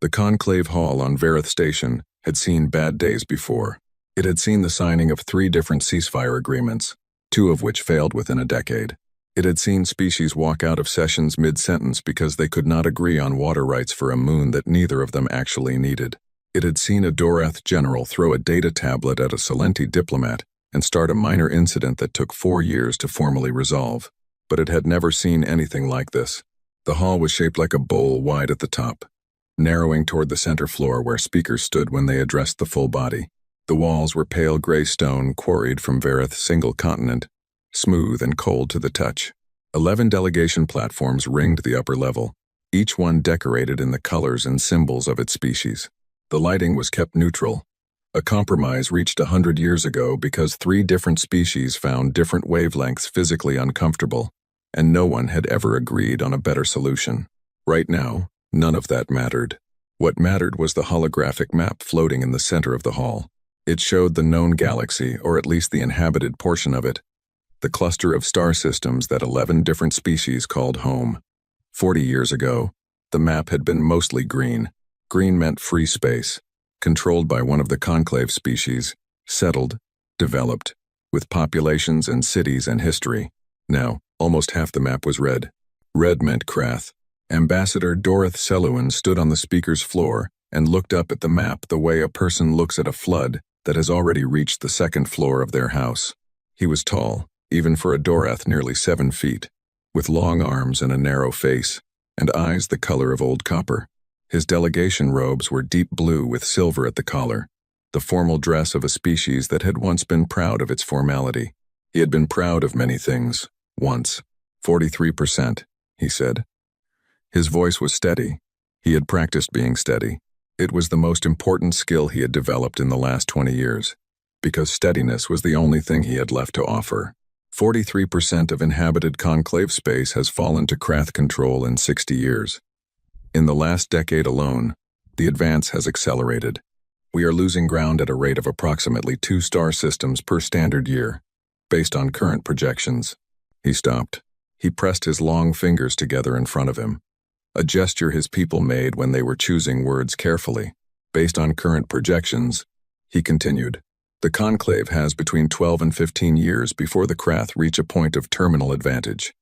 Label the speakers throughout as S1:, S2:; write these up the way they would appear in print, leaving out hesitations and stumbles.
S1: The conclave hall on Vareth Station had seen bad days before. It had seen the signing of 3 different ceasefire agreements, 2 of which failed within a decade. It had seen species walk out of sessions mid-sentence because they could not agree on water rights for a moon that neither of them actually needed. It had seen a Dorath general throw a data tablet at a Salenti diplomat and start a minor incident that took 4 years to formally resolve. But it had never seen anything like this. The hall was shaped like a bowl wide at the top, narrowing toward the center floor where speakers stood when they addressed the full body. The walls were pale gray stone quarried from Vareth's single continent, smooth and cold to the touch. 11 delegation platforms ringed the upper level, each one decorated in the colors and symbols of its species. The lighting was kept neutral, a compromise reached 100 years ago because 3 different species found different wavelengths physically uncomfortable, and no one had ever agreed on a better solution. Right now, none of that mattered. What mattered was the holographic map floating in the center of the hall. It showed the known galaxy, or at least the inhabited portion of it, the cluster of star systems that 11 different species called home. 40 years ago, the map had been mostly green. Green meant free space, controlled by one of the conclave species, settled, developed, with populations and cities and history. Now, almost half the map was red. Red meant Krath. Ambassador Dorith Selwyn stood on the speaker's floor and looked up at the map the way a person looks at a flood that has already reached the 2nd floor of their house. He was tall, even for a Dorath nearly 7 feet, with long arms and a narrow face, and eyes the color of old copper. His delegation robes were deep blue with silver at the collar, the formal dress of a species that had once been proud of its formality. He had been proud of many things, once. 43%, he said. His voice was steady. He had practiced being steady. It was the most important skill he had developed in the last 20 years, because steadiness was the only thing he had left to offer. 43% of inhabited conclave space has fallen to Krath control in 60 years. In the last decade alone, the advance has accelerated. We are losing ground at a rate of approximately 2 star systems per standard year, based on current projections. He stopped. He pressed his long fingers together in front of him, a gesture his people made when they were choosing words carefully. Based on current projections, he continued, the conclave has between 12 and 15 years before the Krath reach a point of terminal advantage.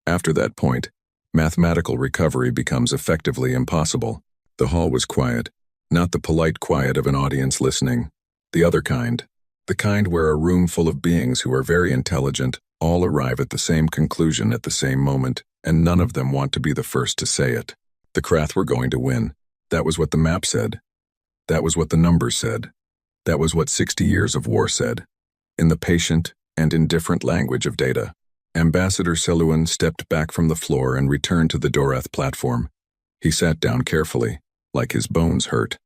S1: After that point, mathematical recovery becomes effectively impossible. The hall was quiet, not the polite quiet of an audience listening. The other kind, the kind where a room full of beings who are very intelligent all arrive at the same conclusion at the same moment, and none of them want to be the first to say it. The Krath were going to win. That was what the map said. That was what the numbers said. That was what 60 years of war said, in the patient and indifferent language of data. Ambassador Selwyn stepped back from the floor and returned to the Dorath platform. He sat down carefully, like his bones hurt.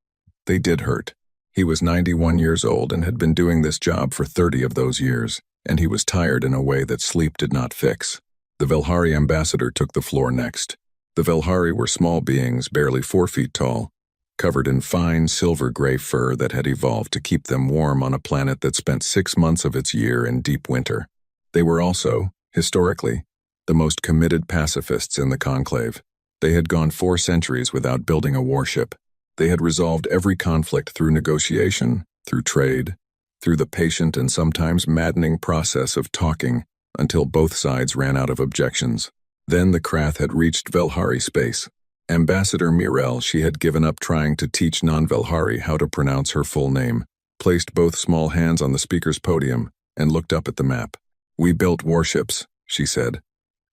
S1: They did hurt. He was 91 years old and had been doing this job for 30 of those years, and he was tired in a way that sleep did not fix. The Velhari ambassador took the floor next. The Velhari were small beings, barely 4 feet tall, covered in fine silver-gray fur that had evolved to keep them warm on a planet that spent 6 months of its year in deep winter. They were also, historically, the most committed pacifists in the conclave. They had gone 4 centuries without building a warship. They had resolved every conflict through negotiation, through trade, through the patient and sometimes maddening process of talking until both sides ran out of objections. Then the Krath had reached Velhari space. Ambassador Mirel, she had given up trying to teach non-Velhari how to pronounce her full name, placed both small hands on the speaker's podium, and looked up at the map. We built warships, she said.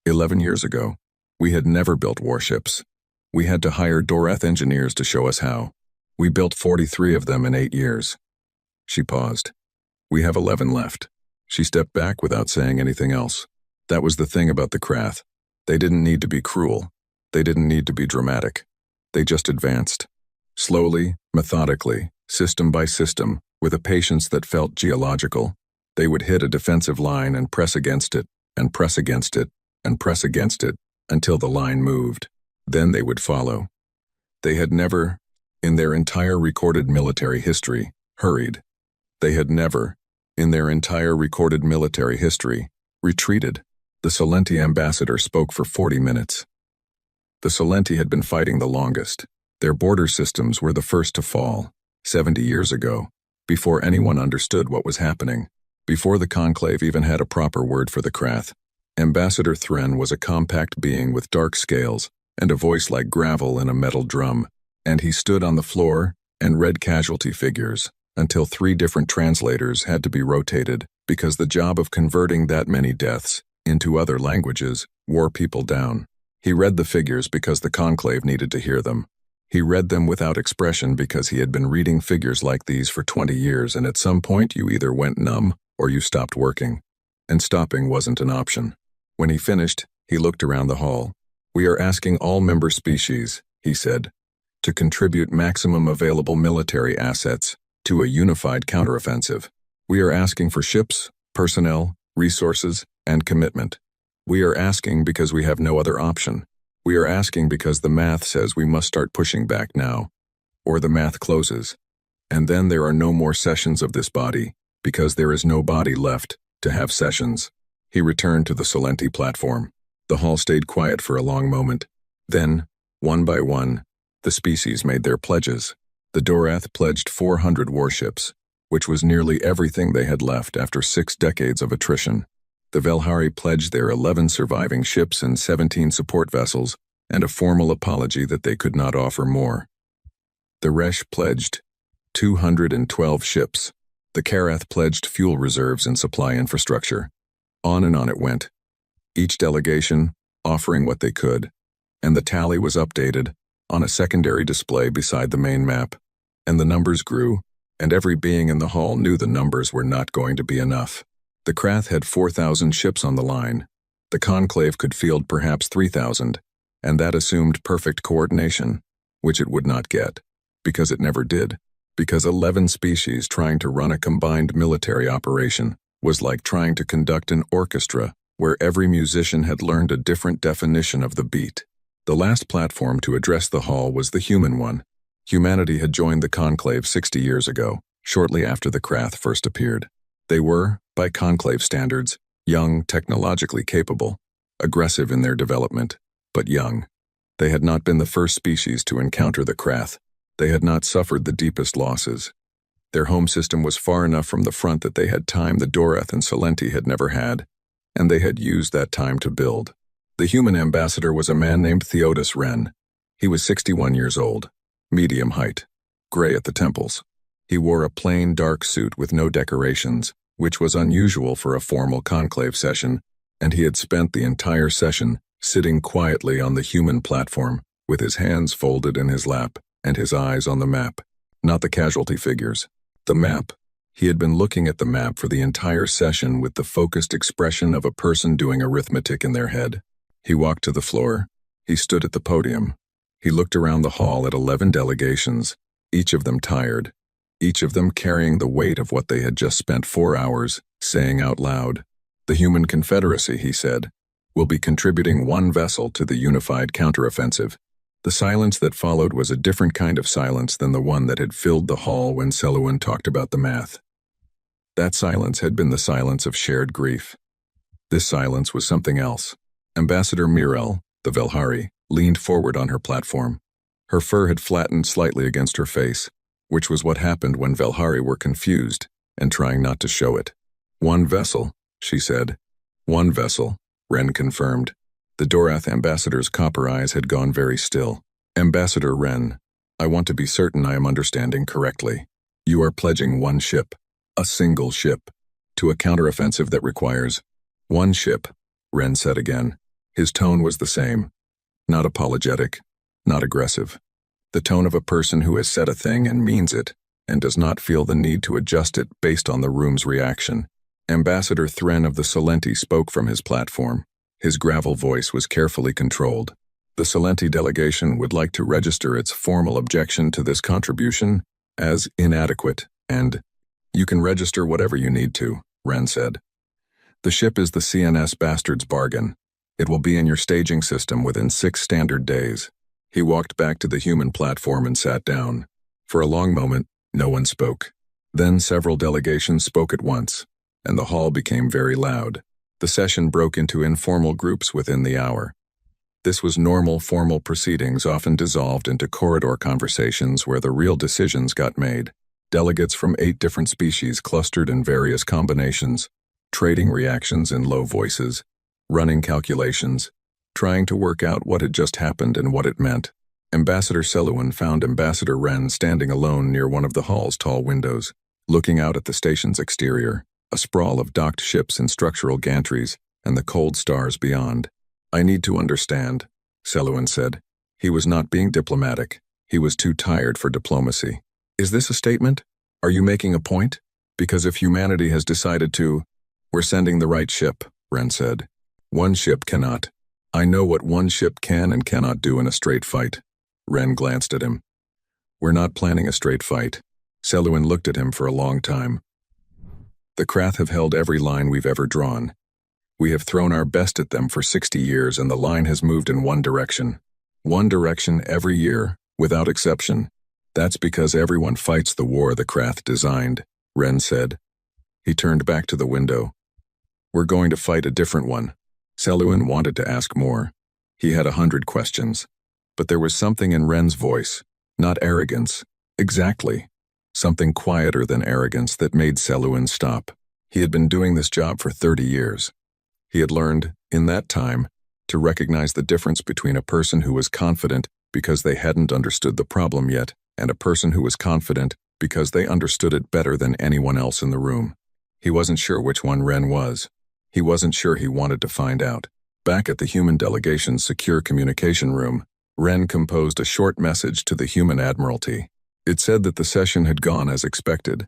S1: 11 years ago. We had never built warships. We had to hire Dorath engineers to show us how. We built 43 of them in 8 years. She paused. We have 11 left. She stepped back without saying anything else. That was the thing about the Krath. They didn't need to be cruel. They didn't need to be dramatic. They just advanced. Slowly, methodically, system by system, with a patience that felt geological. They would hit a defensive line and press against it, and press against it, and press against it, until the line moved. Then they would follow. They had never, in their entire recorded military history, hurried. They had never, in their entire recorded military history, retreated. The Salenti ambassador spoke for 40 minutes. The Salenti had been fighting the longest. Their border systems were the first to fall, 70 years ago, before anyone understood what was happening, before the conclave even had a proper word for the Krath. Ambassador Thren was a compact being with dark scales and a voice like gravel in a metal drum, and he stood on the floor and read casualty figures until 3 different translators had to be rotated because the job of converting that many deaths into other languages wore people down. He read the figures because the conclave needed to hear them. He read them without expression because he had been reading figures like these for 20 years, and at some point you either went numb or you stopped working. And stopping wasn't an option. When he finished, he looked around the hall. "We are asking all member species," he said, "to contribute maximum available military assets to a unified counteroffensive. We are asking for ships, personnel, resources, and commitment. We are asking because we have no other option. We are asking because the math says we must start pushing back now, or the math closes. And then there are no more sessions of this body, because there is no body left to have sessions." He returned to the Solenti platform. The hall stayed quiet for a long moment. Then, one by one, the species made their pledges. The Dorath pledged 400 warships, which was nearly everything they had left after 6 decades of attrition. The Velhari pledged their 11 surviving ships and 17 support vessels, and a formal apology that they could not offer more. The Resh pledged 212 ships. The Karath pledged fuel reserves and supply infrastructure. On and on it went, each delegation offering what they could, and the tally was updated on a secondary display beside the main map, and the numbers grew, and every being in the hall knew the numbers were not going to be enough. The Krath had 4,000 ships on the line. The conclave could field perhaps 3,000, and that assumed perfect coordination, which it would not get, because it never did, because 11 species trying to run a combined military operation was like trying to conduct an orchestra where every musician had learned a different definition of the beat. The last platform to address the hall was the human one. Humanity had joined the conclave 60 years ago, shortly after the Krath first appeared. They were, by conclave standards, young, technologically capable, aggressive in their development, but young. They had not been the first species to encounter the Krath. They had not suffered the deepest losses. Their home system was far enough from the front that they had time the Dorath and Solenti had never had, and they had used that time to build. The human ambassador was a man named Theodos Wren. He was 61 years old, medium height, gray at the temples. He wore a plain dark suit with no decorations, which was unusual for a formal conclave session, and he had spent the entire session sitting quietly on the human platform with his hands folded in his lap and his eyes on the map, not the casualty figures. The map. He had been looking at the map for the entire session with the focused expression of a person doing arithmetic in their head. He walked to the floor. He stood at the podium. He looked around the hall at 11 delegations, each of them tired, each of them carrying the weight of what they had just spent 4 hours saying out loud. "The Human Confederacy," he said, "will be contributing 1 vessel to the unified counteroffensive." The silence that followed was a different kind of silence than the one that had filled the hall when Selwyn talked about the math. That silence had been the silence of shared grief. This silence was something else. Ambassador Mirel, the Velhari, leaned forward on her platform. Her fur had flattened slightly against her face, which was what happened when Velhari were confused and trying not to show it. "1 vessel," she said. "1 vessel," Wren confirmed. The Dorath ambassador's copper eyes had gone very still. "Ambassador Wren, I want to be certain I am understanding correctly. You are pledging 1 ship, a single ship, to a counteroffensive that requires 1 ship," Wren said again. His tone was the same. Not apologetic, not aggressive. The tone of a person who has said a thing and means it, and does not feel the need to adjust it based on the room's reaction. Ambassador Thren of the Solenti spoke from his platform. His gravel voice was carefully controlled. "The Solenti delegation would like to register its formal objection to this contribution as inadequate, and you can register whatever you need to," Wren said. "The ship is the CNS Bastard's bargain. It will be in your staging system within 6 standard days." He walked back to the human platform and sat down. For a long moment, no one spoke. Then several delegations spoke at once, and the hall became very loud. The session broke into informal groups within the hour. This was normal, formal proceedings often dissolved into corridor conversations where the real decisions got made. Delegates from 8 different species clustered in various combinations, trading reactions in low voices, running calculations, trying to work out what had just happened and what it meant. Ambassador Selwyn found Ambassador Wren standing alone near one of the hall's tall windows, looking out at the station's exterior, a sprawl of docked ships and structural gantries, and the cold stars beyond. "I need to understand," Selwyn said. He was not being diplomatic. He was too tired for diplomacy. "Is this a statement? Are you making a point? Because if humanity has decided to—" "We're sending the right ship," Wren said. "One ship cannot. I know what one ship can and cannot do in a straight fight." Wren glanced at him. "We're not planning a straight fight." Selwyn looked at him for a long time. "The Krath have held every line we've ever drawn. We have thrown our best at them for 60 years and the line has moved in one direction. One direction every year, without exception. That's because everyone fights the war the Krath designed," Wren said. He turned back to the window. "We're going to fight a different one." Selwyn wanted to ask more. He had 100 questions. But there was something in Wren's voice, not arrogance. Exactly. Something quieter than arrogance that made Selwyn stop. He had been doing this job for 30 years. He had learned, in that time, to recognize the difference between a person who was confident because they hadn't understood the problem yet and a person who was confident because they understood it better than anyone else in the room. He wasn't sure which one Wren was. He wasn't sure he wanted to find out. Back at the human delegation's secure communication room, Wren composed a short message to the human admiralty. It said that the session had gone as expected,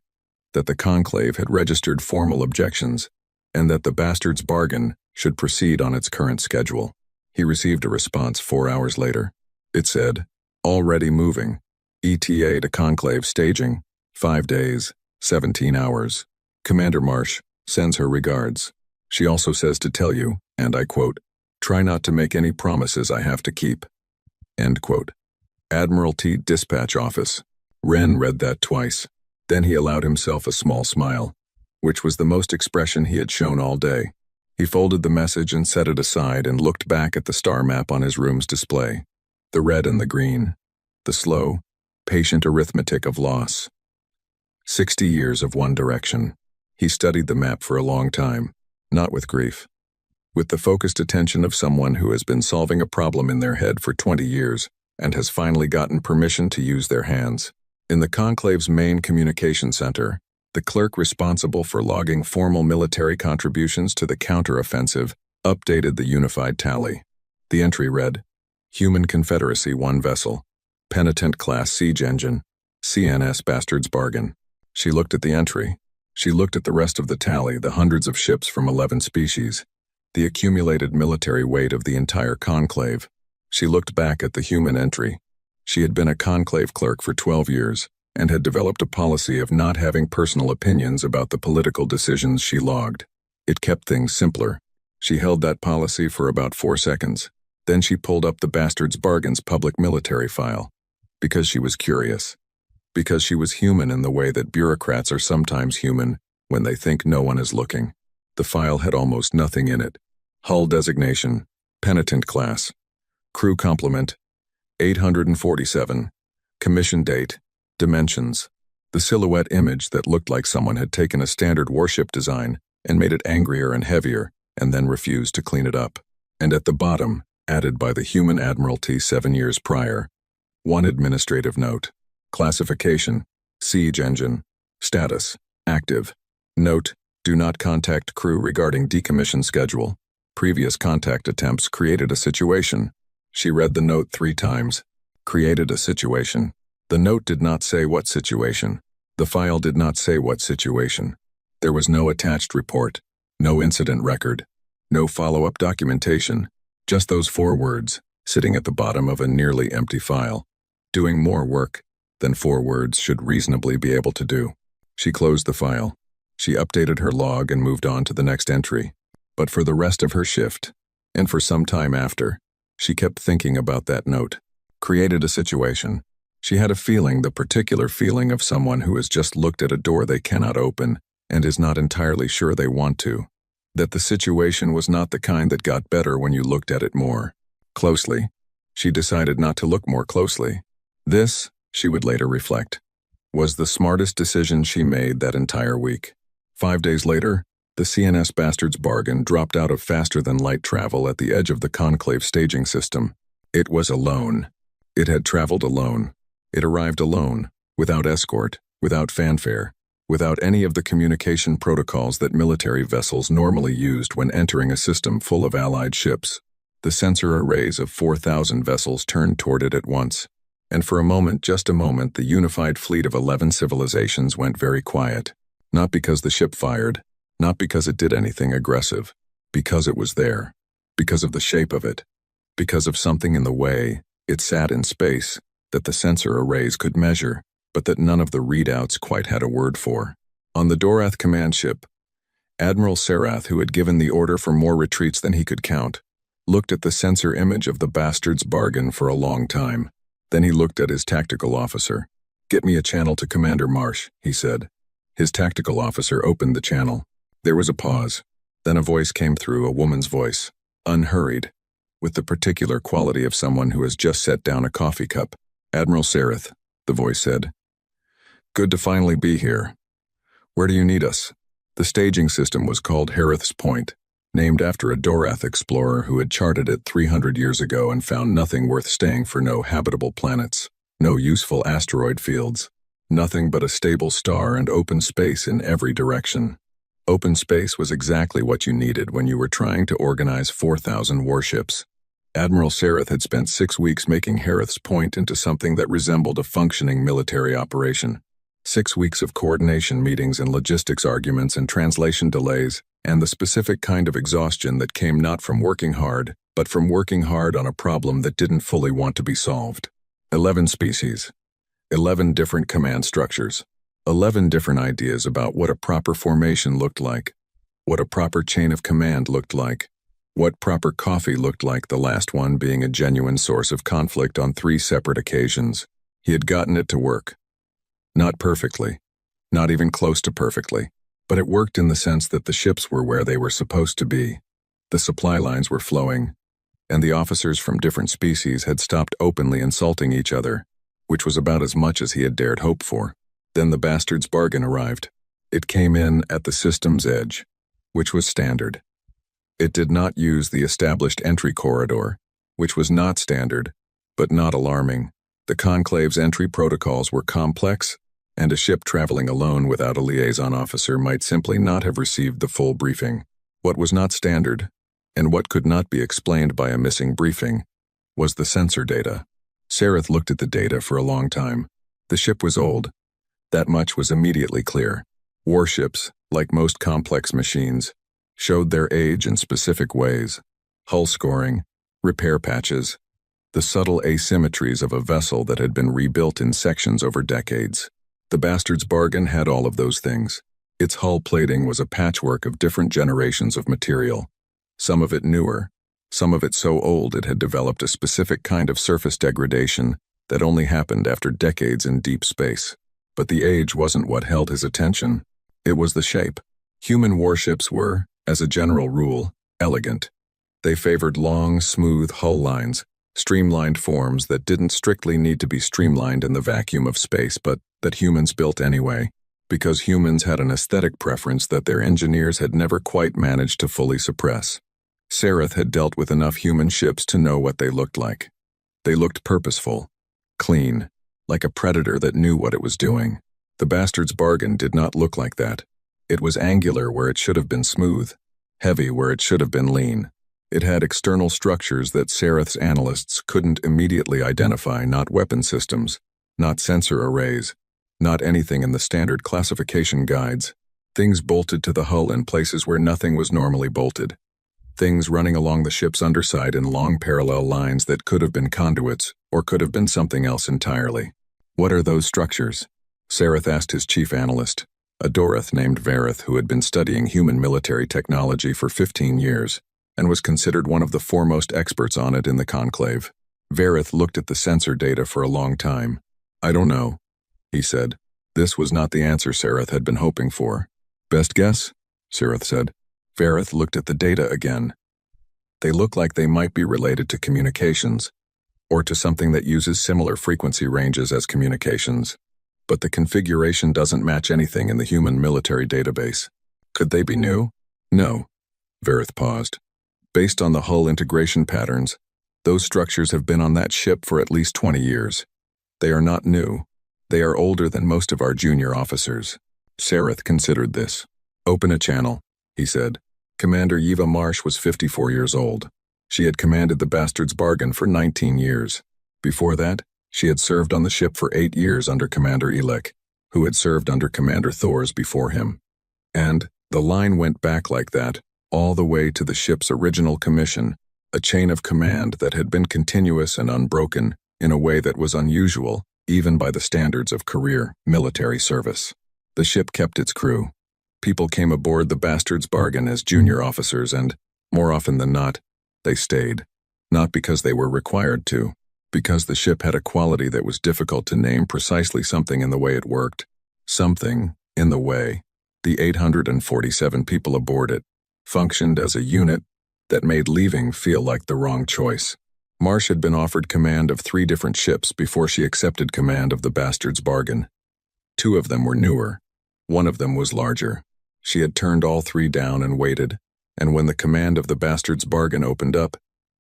S1: that the conclave had registered formal objections, and that the bastard's bargain should proceed on its current schedule. He received a response 4 hours later. It said, "Already moving. ETA to conclave staging. 5 days, 17 hours. Commander Marsh sends her regards. She also says to tell you, and I quote, 'Try not to make any promises I have to keep.'" End quote. Admiralty Dispatch Office. Wren read that twice. Then he allowed himself a small smile, which was the most expression he had shown all day. He folded the message and set it aside and looked back at the star map on his room's display. The red and the green. The slow, patient arithmetic of loss. 60 years of one direction. He studied the map for a long time, not with grief. With the focused attention of someone who has been solving a problem in their head for 20 years and has finally gotten permission to use their hands. In the conclave's main communication center, the clerk responsible for logging formal military contributions to the counter-offensive updated the unified tally. The entry read, "Human Confederacy 1 vessel, Penitent Class Siege Engine, CNS Bastard's Bargain." She looked at the entry. She looked at the rest of the tally, the hundreds of ships from 11 species, the accumulated military weight of the entire conclave. She looked back at the human entry. She had been a conclave clerk for 12 years and had developed a policy of not having personal opinions about the political decisions she logged. It kept things simpler. She held that policy for about 4 seconds. Then she pulled up the Bastard's Bargain's public military file. Because she was curious. Because she was human in the way that bureaucrats are sometimes human when they think no one is looking. The file had almost nothing in it. Hull designation, Penitent Class. Crew complement, 847. Commission date, dimensions. The silhouette image that looked like someone had taken a standard warship design and made it angrier and heavier and then refused to clean it up. And at the bottom, added by the human admiralty 7 years prior, one administrative note. Classification, siege engine. Status, active. Note, do not contact crew regarding decommission schedule. Previous contact attempts created a situation. She read the note 3 times. Created a situation. The note did not say what situation. The file did not say what situation. There was no attached report, no incident record, no follow-up documentation, just those 4 words sitting at the bottom of a nearly empty file. Doing more work than 4 words should reasonably be able to do. She closed the file. She updated her log and moved on to the next entry. But for the rest of her shift, and for some time after, she kept thinking about that note. Created a situation. She had a feeling, the particular feeling of someone who has just looked at a door they cannot open and is not entirely sure they want to. That the situation was not the kind that got better when you looked at it more. Closely. She decided not to look more closely. This, she would later reflect, was the smartest decision she made that entire week. 5 days later, the CNS Bastard's bargain dropped out of faster-than-light travel at the edge of the conclave staging system. It was alone. It had traveled alone. It arrived alone, without escort, without fanfare, without any of the communication protocols that military vessels normally used when entering a system full of Allied ships. The sensor arrays of 4,000 vessels turned toward it at once. And for a moment, just a moment, the unified fleet of 11 civilizations went very quiet. Not because the ship fired, not because it did anything aggressive, because it was there, because of the shape of it, because of something in the way it sat in space that the sensor arrays could measure, but that none of the readouts quite had a word for. On the Dorath command ship, Admiral Sarath, who had given the order for more retreats than he could count, looked at the sensor image of the Bastard's bargain for a long time. Then he looked at his tactical officer. "Get me a channel to Commander Marsh," he said. His tactical officer opened the channel. There was a pause. Then a voice came through, a woman's voice, unhurried, with the particular quality of someone who has just set down a coffee cup. "Admiral Sarath," the voice said. "Good to finally be here. Where do you need us?" The staging system was called Harith's Point, named after a Dorath explorer who had charted it 300 years ago and found nothing worth staying for: no habitable planets, no useful asteroid fields, nothing but a stable star and open space in every direction. Open space was exactly what you needed when you were trying to organize 4,000 warships. Admiral Sarath had spent 6 weeks making Harith's Point into something that resembled a functioning military operation. 6 weeks of coordination meetings and logistics arguments and translation delays, and the specific kind of exhaustion that came not from working hard, but from working hard on a problem that didn't fully want to be solved. 11 species. 11 different command structures. 11 different ideas about what a proper formation looked like, what a proper chain of command looked like, what proper coffee looked like, the last one being a genuine source of conflict on 3 separate occasions. He had gotten it to work. Not perfectly, not even close to perfectly, but it worked in the sense that the ships were where they were supposed to be. The supply lines were flowing, and the officers from different species had stopped openly insulting each other, which was about as much as he had dared hope for. Then the Bastard's bargain arrived. It came in at the system's edge, which was standard. It did not use the established entry corridor, which was not standard, but not alarming. The Conclave's entry protocols were complex, and a ship traveling alone without a liaison officer might simply not have received the full briefing. What was not standard, and what could not be explained by a missing briefing, was the sensor data. Sarath looked at the data for a long time. The ship was old. That much was immediately clear. Warships, like most complex machines, showed their age in specific ways: hull scoring, repair patches, the subtle asymmetries of a vessel that had been rebuilt in sections over decades. The Bastard's bargain had all of those things. Its hull plating was a patchwork of different generations of material, some of it newer, some of it so old it had developed a specific kind of surface degradation that only happened after decades in deep space. But the age wasn't what held his attention. It was the shape. Human warships were, as a general rule, elegant. They favored long, smooth hull lines, streamlined forms that didn't strictly need to be streamlined in the vacuum of space, but that humans built anyway, because humans had an aesthetic preference that their engineers had never quite managed to fully suppress. Sarath had dealt with enough human ships to know what they looked like. They looked purposeful, clean, like a predator that knew what it was doing. The Bastard's bargain did not look like that. It was angular where it should have been smooth, heavy where it should have been lean. It had external structures that Sarath's analysts couldn't immediately identify: not weapon systems, not sensor arrays, not anything in the standard classification guides. Things bolted to the hull in places where nothing was normally bolted. Things running along the ship's underside in long parallel lines that could have been conduits or could have been something else entirely. "What are those structures?" Sarath asked his chief analyst, a Dorath named Vareth who had been studying human military technology for 15 years and was considered one of the foremost experts on it in the conclave. Vareth looked at the sensor data for a long time. "I don't know," he said. This was not the answer Sarath had been hoping for. "Best guess?" Sarath said. Vareth looked at the data again. They look like they might be related to communications, or to something that uses similar frequency ranges as communications. But the configuration doesn't match anything in the human military database. Could they be new? No. Verith paused. Based on the hull integration patterns, those structures have been on that ship for at least 20 years. They are not new. They are older than most of our junior officers. Sareth considered this. Open a channel, he said. Commander Yeva Marsh was 54 years old. She had commanded the Bastard's Bargain for 19 years. Before that, she had served on the ship for 8 years under Commander Elek, who had served under Commander Thors before him. And the line went back like that, all the way to the ship's original commission, a chain of command that had been continuous and unbroken in a way that was unusual, even by the standards of career military service. The ship kept its crew. People came aboard the Bastard's Bargain as junior officers and, more often than not, they stayed. Not because they were required to, because the ship had a quality that was difficult to name precisely something in the way it worked. Something in the way the 847 people aboard it functioned as a unit that made leaving feel like the wrong choice. Marsh had been offered command of 3 different ships before she accepted command of the Bastard's Bargain. 2 of them were newer. 1 of them was larger. She had turned all 3 down and waited, and when the command of the Bastard's Bargain opened up,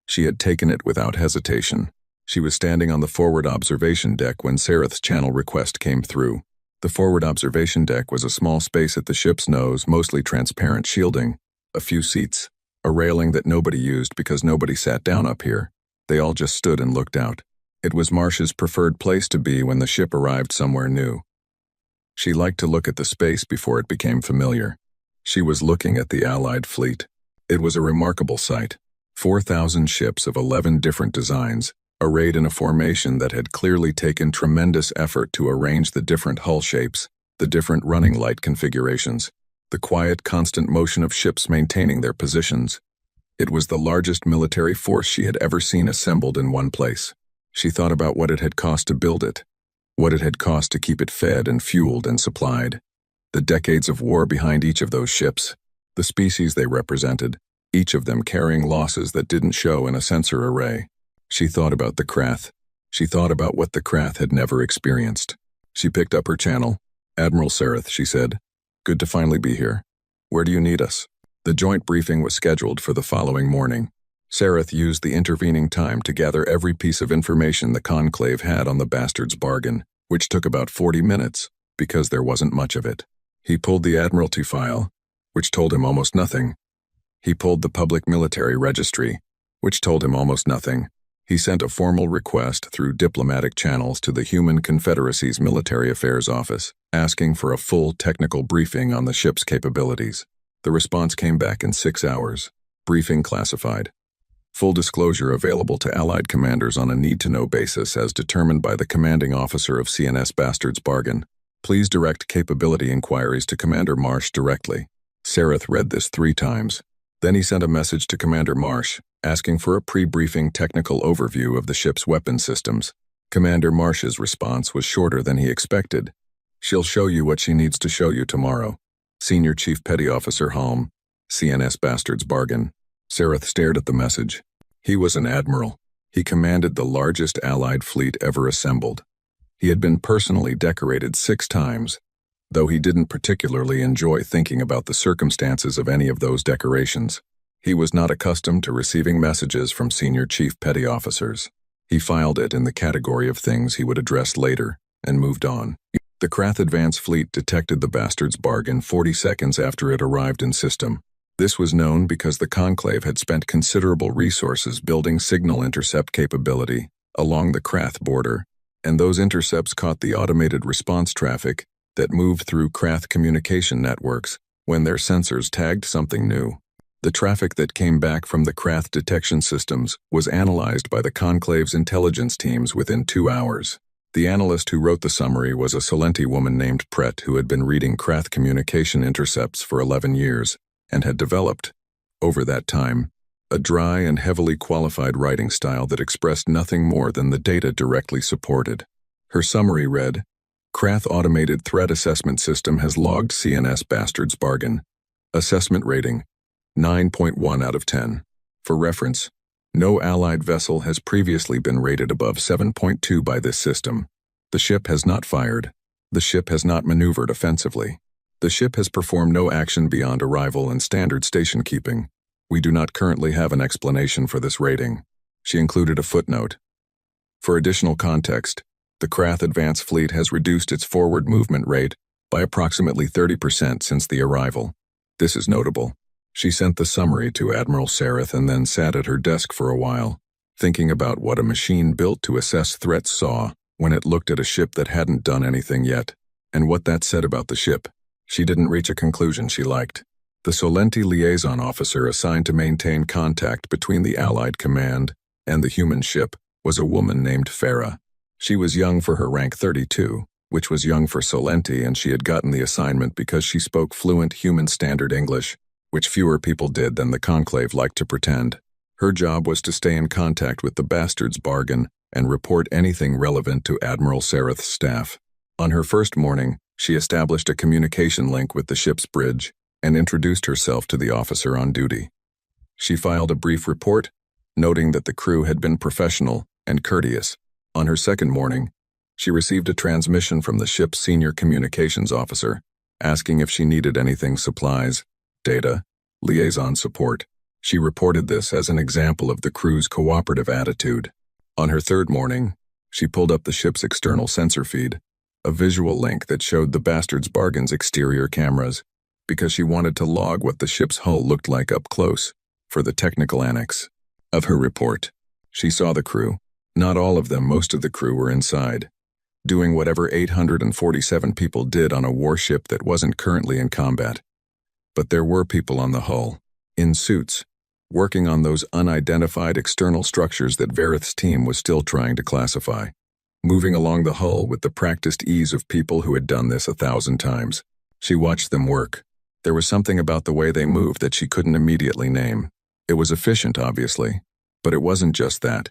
S1: she had taken it without hesitation. She was standing on the forward observation deck when Sareth's channel request came through. The forward observation deck was a small space at the ship's nose, mostly transparent shielding, a few seats, a railing that nobody used because nobody sat down up here. They all just stood and looked out. It was Marsh's preferred place to be when the ship arrived somewhere new. She liked to look at the space before it became familiar. She was looking at the Allied fleet. It was a remarkable sight. 4,000 ships of 11 different designs, arrayed in a formation that had clearly taken tremendous effort to arrange the different hull shapes, the different running light configurations, the quiet, constant motion of ships maintaining their positions. It was the largest military force she had ever seen assembled in one place. She thought about what it had cost to build it, what it had cost to keep it fed and fueled and supplied, the decades of war behind each of those ships, the species they represented, each of them carrying losses that didn't show in a sensor array. She thought about the Krath. She thought about what the Krath had never experienced. She picked up her channel. Admiral Sareth, she said. Good to finally be here. Where do you need us? The joint briefing was scheduled for the following morning. Sareth used the intervening time to gather every piece of information the Conclave had on the Bastard's Bargain, which took about 40 minutes, because there wasn't much of it. He pulled the Admiralty file, which told him almost nothing. He pulled the Public Military Registry, which told him almost nothing. He sent a formal request through diplomatic channels to the Human Confederacy's Military Affairs Office, asking for a full technical briefing on the ship's capabilities. The response came back in 6 hours. Briefing classified. Full disclosure available to Allied commanders on a need-to-know basis as determined by the commanding officer of CNS Bastard's Bargain. Please direct capability inquiries to Commander Marsh directly. Sareth read this 3 times. Then he sent a message to Commander Marsh, asking for a pre-briefing technical overview of the ship's weapon systems. Commander Marsh's response was shorter than he expected. She'll show you what she needs to show you tomorrow. Senior Chief Petty Officer Halm, CNS Bastard's Bargain. Sareth stared at the message. He was an admiral. He commanded the largest Allied fleet ever assembled. He had been personally decorated 6 times, though he didn't particularly enjoy thinking about the circumstances of any of those decorations. He was not accustomed to receiving messages from Senior Chief Petty Officers. He filed it in the category of things he would address later, and moved on. The Krath Advance Fleet detected the Bastard's Bargain 40 seconds after it arrived in system. This was known because the Conclave had spent considerable resources building signal intercept capability along the Krath border, and those intercepts caught the automated response traffic that moved through Krath communication networks when their sensors tagged something new. The traffic that came back from the Krath detection systems was analyzed by the Conclave's intelligence teams within 2 hours. The analyst who wrote the summary was a Salenti woman named Pret who had been reading Krath communication intercepts for 11 years and had developed, over that time, a dry and heavily qualified writing style that expressed nothing more than the data directly supported. Her summary read, Krath Automated Threat Assessment System has logged CNS Bastard's Bargain. Assessment rating, 9.1 out of 10. For reference, no Allied vessel has previously been rated above 7.2 by this system. The ship has not fired. The ship has not maneuvered offensively. The ship has performed no action beyond arrival and standard station keeping. We do not currently have an explanation for this rating. She included a footnote. For additional context, the Krath Advance Fleet has reduced its forward movement rate by approximately 30% since the arrival. This is notable. She sent the summary to Admiral Sareth and then sat at her desk for a while, thinking about what a machine built to assess threats saw when it looked at a ship that hadn't done anything yet, and what that said about the ship. She didn't reach a conclusion she liked. The Solenti liaison officer assigned to maintain contact between the Allied command and the human ship was a woman named Farah. She was young for her rank 32, which was young for Solenti, and she had gotten the assignment because she spoke fluent human standard English, which fewer people did than the Conclave liked to pretend. Her job was to stay in contact with the Bastard's Bargain and report anything relevant to Admiral Sareth's staff. On her first morning, she established a communication link with the ship's bridge and introduced herself to the officer on duty. She filed a brief report, noting that the crew had been professional and courteous. On her second morning, she received a transmission from the ship's senior communications officer, asking if she needed anything: supplies, data, liaison support. She reported this as an example of the crew's cooperative attitude. On her third morning, she pulled up the ship's external sensor feed, a visual link that showed the Bastard's Bargain's exterior cameras, because she wanted to log what the ship's hull looked like up close for the technical annex of her report. She saw the crew. Not all of them, most of the crew were inside, doing whatever 847 people did on a warship that wasn't currently in combat. But there were people on the hull, in suits, working on those unidentified external structures that Vareth's team was still trying to classify, moving along the hull with the practiced ease of people who had done this 1,000 times. She watched them work. There was something about the way they moved that she couldn't immediately name. It was efficient, obviously, but it wasn't just that.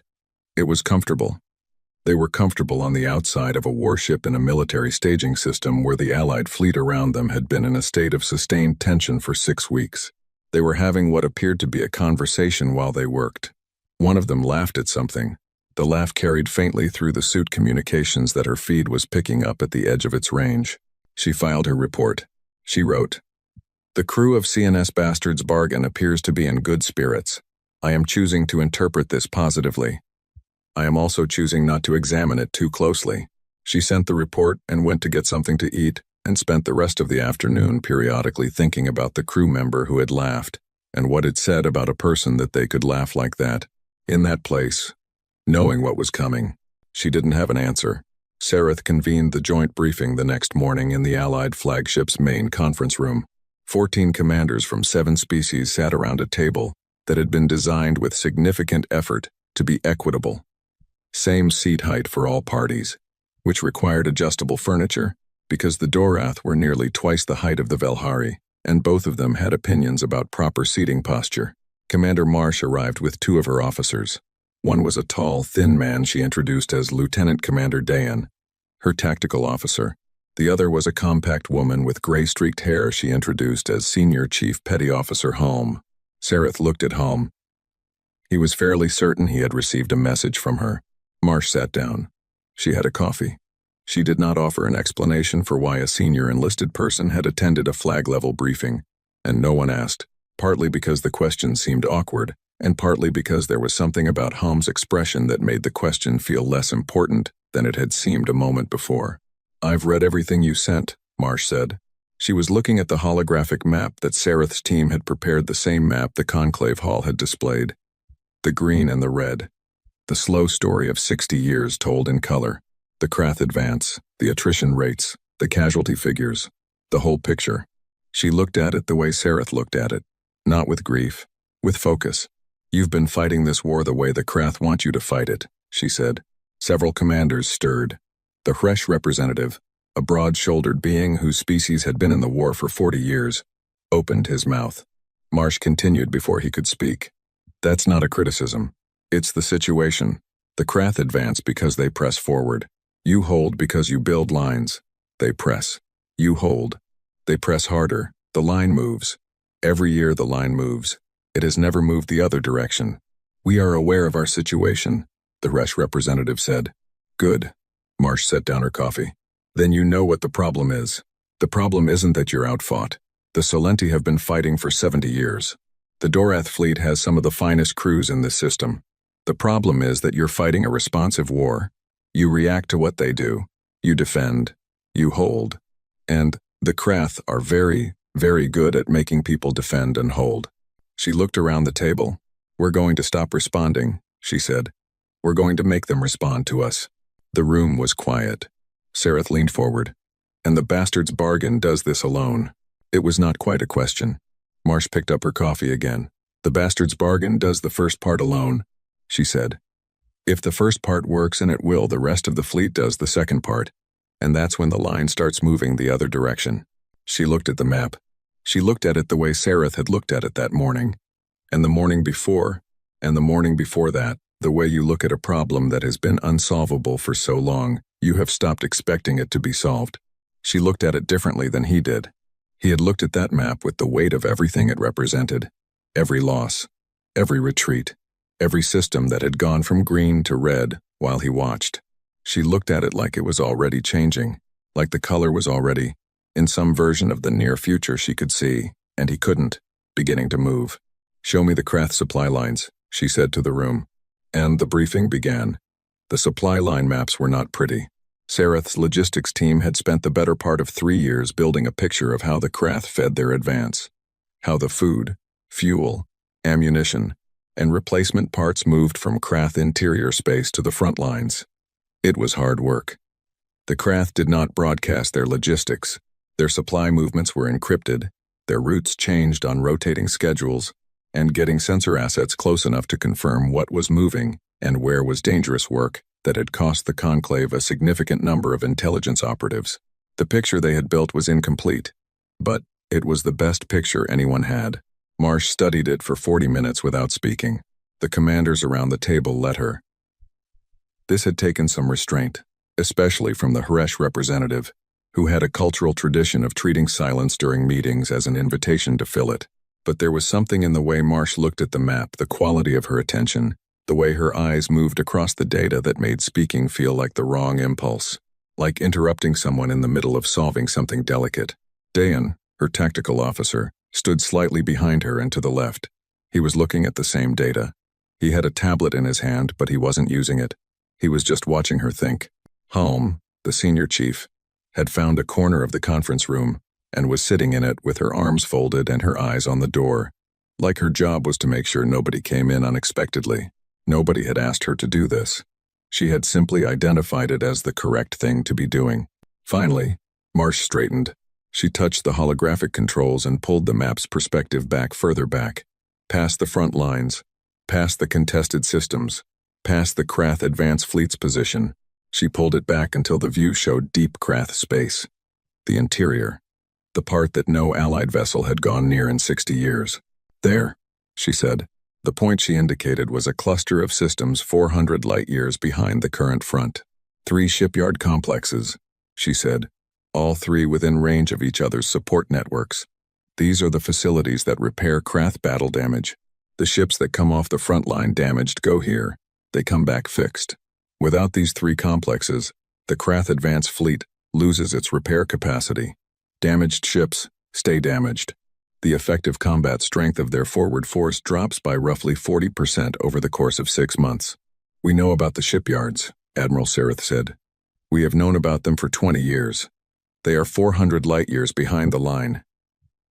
S1: It was comfortable. They were comfortable on the outside of a warship in a military staging system where the Allied fleet around them had been in a state of sustained tension for 6 weeks. They were having what appeared to be a conversation while they worked. One of them laughed at something. The laugh carried faintly through the suit communications that her feed was picking up at the edge of its range. She filed her report. She wrote, "The crew of CNS Bastard's Bargain appears to be in good spirits. I am choosing to interpret this positively. I am also choosing not to examine it too closely." She sent the report and went to get something to eat, and spent the rest of the afternoon periodically thinking about the crew member who had laughed, and what it said about a person that they could laugh like that, in that place, knowing what was coming. She didn't have an answer. Sareth convened the joint briefing the next morning in the Allied flagship's main conference room. 14 commanders from 7 species sat around a table that had been designed with significant effort to be equitable. Same seat height for all parties, which required adjustable furniture, because the Dorath were nearly twice the height of the Velhari, and both of them had opinions about proper seating posture. Commander Marsh arrived with 2 of her officers. One was a tall, thin man she introduced as Lieutenant Commander Dayan, her tactical officer. The other was a compact woman with gray-streaked hair she introduced as Senior Chief Petty Officer Halm. Sareth looked at Halm. He was fairly certain he had received a message from her. Marsh sat down. She had a coffee. She did not offer an explanation for why a senior enlisted person had attended a flag-level briefing, and no one asked, partly because the question seemed awkward, and partly because there was something about Halm's expression that made the question feel less important than it had seemed a moment before. "I've read everything you sent," Marsh said. She was looking at the holographic map that Sareth's team had prepared, the same map the Conclave Hall had displayed. The green and the red. The slow story of 60 years told in color. The Krath advance, the attrition rates, the casualty figures, the whole picture. She looked at it the way Sareth looked at it, not with grief, with focus. "You've been fighting this war the way the Krath want you to fight it," she said. Several commanders stirred. The Hresh representative, a broad-shouldered being whose species had been in the war for 40 years, opened his mouth. Marsh continued before he could speak. "That's not a criticism. It's the situation. The Krath advance because they press forward. You hold because you build lines. They press. You hold. They press harder. The line moves. Every year the line moves. It has never moved the other direction. We are aware of our situation, the Resh representative said. Good. Marsh set down her coffee. Then you know what the problem is. The problem isn't that you're outfought. The Solenti have been fighting for 70 years. The Dorath fleet has some of the finest crews in this system. The problem is that you're fighting a responsive war. You react to what they do. You defend. You hold. And the Krath are very, very good at making people defend and hold. She looked around the table. We're going to stop responding, she said. We're going to make them respond to us. The room was quiet. Sareth leaned forward. And the bastard's bargain does this alone. It was not quite a question. Marsh picked up her coffee again. The bastard's bargain does the first part alone, she said. If the first part works, and it will, the rest of the fleet does the second part. And that's when the line starts moving the other direction. She looked at the map. She looked at it the way Sareth had looked at it that morning. And the morning before, and the morning before that, the way you look at a problem that has been unsolvable for so long, you have stopped expecting it to be solved. She looked at it differently than he did. He had looked at that map with the weight of everything it represented. Every loss, every retreat, every system that had gone from green to red while he watched. She looked at it like it was already changing, like the color was already, in some version of the near future she could see, and he couldn't, beginning to move. Show me the Krath supply lines, she said to the room. And the briefing began. The supply line maps were not pretty. Sareth's logistics team had spent the better part of 3 years building a picture of how the Krath fed their advance, how the food, fuel, ammunition, and replacement parts moved from Krath interior space to the front lines. It was hard work. The Krath did not broadcast their logistics. Their supply movements were encrypted, their routes changed on rotating schedules, and getting sensor assets close enough to confirm what was moving and where was dangerous work that had cost the Conclave a significant number of intelligence operatives. The picture they had built was incomplete, but it was the best picture anyone had. Marsh studied it for 40 minutes without speaking. The commanders around the table let her. This had taken some restraint, especially from the Hresh representative, who had a cultural tradition of treating silence during meetings as an invitation to fill it. But there was something in the way Marsh looked at the map, the quality of her attention, the way her eyes moved across the data that made speaking feel like the wrong impulse, like interrupting someone in the middle of solving something delicate. Dayan, her tactical officer, stood slightly behind her and to the left. He was looking at the same data. He had a tablet in his hand, but he wasn't using it. He was just watching her think. Halm, the senior chief, had found a corner of the conference room and was sitting in it with her arms folded and her eyes on the door. Like her job was to make sure nobody came in unexpectedly. Nobody had asked her to do this. She had simply identified it as the correct thing to be doing. Finally, Marsh straightened. She touched the holographic controls and pulled the map's perspective back further back, past the front lines, past the contested systems, past the Krath advance fleet's position. She pulled it back until the view showed deep Krath space. The interior. The part that no Allied vessel had gone near in 60 years. There, she said. The point she indicated was a cluster of systems 400 light-years behind the current front. 3 shipyard complexes, she said, all 3 within range of each other's support networks. These are the facilities that repair Krath battle damage. The ships that come off the front line damaged go here. They come back fixed. Without these 3 complexes, the Krath advance fleet loses its repair capacity. Damaged ships stay damaged. The effective combat strength of their forward force drops by roughly 40% over the course of 6 months. We know about the shipyards, Admiral Sareth said. We have known about them for 20 years. They are 400 light-years behind the line.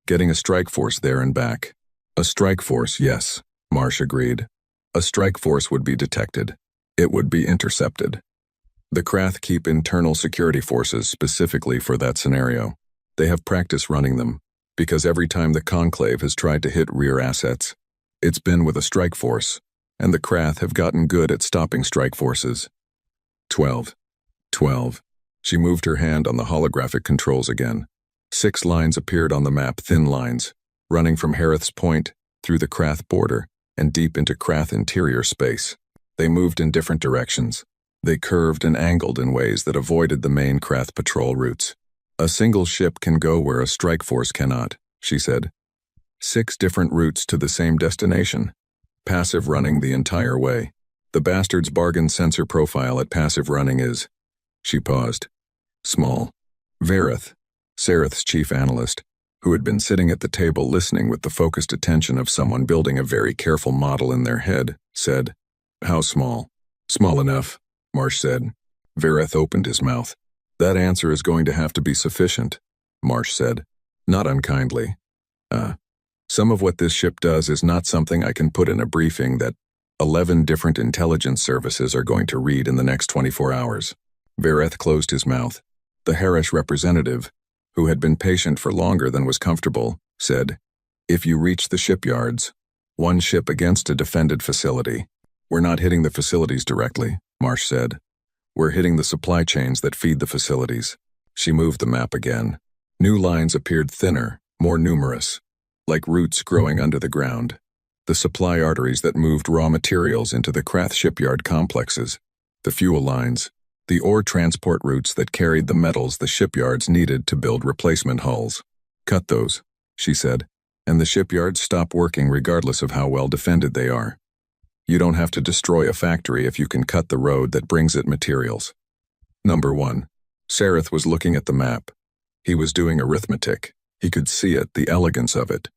S1: Getting a strike force there and back. A strike force, yes, Marsh agreed. A strike force would be detected. It would be intercepted. The Krath keep internal security forces specifically for that scenario. They have practice running them, because every time the Conclave has tried to hit rear assets, it's been with a strike force, and the Krath have gotten good at stopping strike forces. 12. She moved her hand on the holographic controls again. 6 lines appeared on the map, thin lines, running from Harith's Point, through the Krath border, and deep into Krath interior space. They moved in different directions. They curved and angled in ways that avoided the main Krath patrol routes. A single ship can go where a strike force cannot, she said. 6 different routes to the same destination. Passive running the entire way. The bastard's bargain sensor profile at passive running is... She paused. Small. Verith, Sareth's chief analyst, who had been sitting at the table listening with the focused attention of someone building a very careful model in their head, said, "How small?" "Small enough," Marsh said. Verith opened his mouth. "That answer is going to have to be sufficient," Marsh said, not unkindly. Some of what this ship does is not something I can put in a briefing that 11 different intelligence services are going to read in the next 24 hours. Verith closed his mouth. The Harish representative, who had been patient for longer than was comfortable, said, "If you reach the shipyards, one ship against a defended facility." "We're not hitting the facilities directly," Marsh said. "We're hitting the supply chains that feed the facilities." She moved the map again. New lines appeared thinner, more numerous, like roots growing under the ground. The supply arteries that moved raw materials into the Krath shipyard complexes, the fuel lines, the ore transport routes that carried the metals the shipyards needed to build replacement hulls. "Cut those," she said, "and the shipyards stop working regardless of how well defended they are. You don't have to destroy a factory if you can cut the road that brings it materials." Number 1. Sareth was looking at the map. He was doing arithmetic. He could see it, the elegance of it,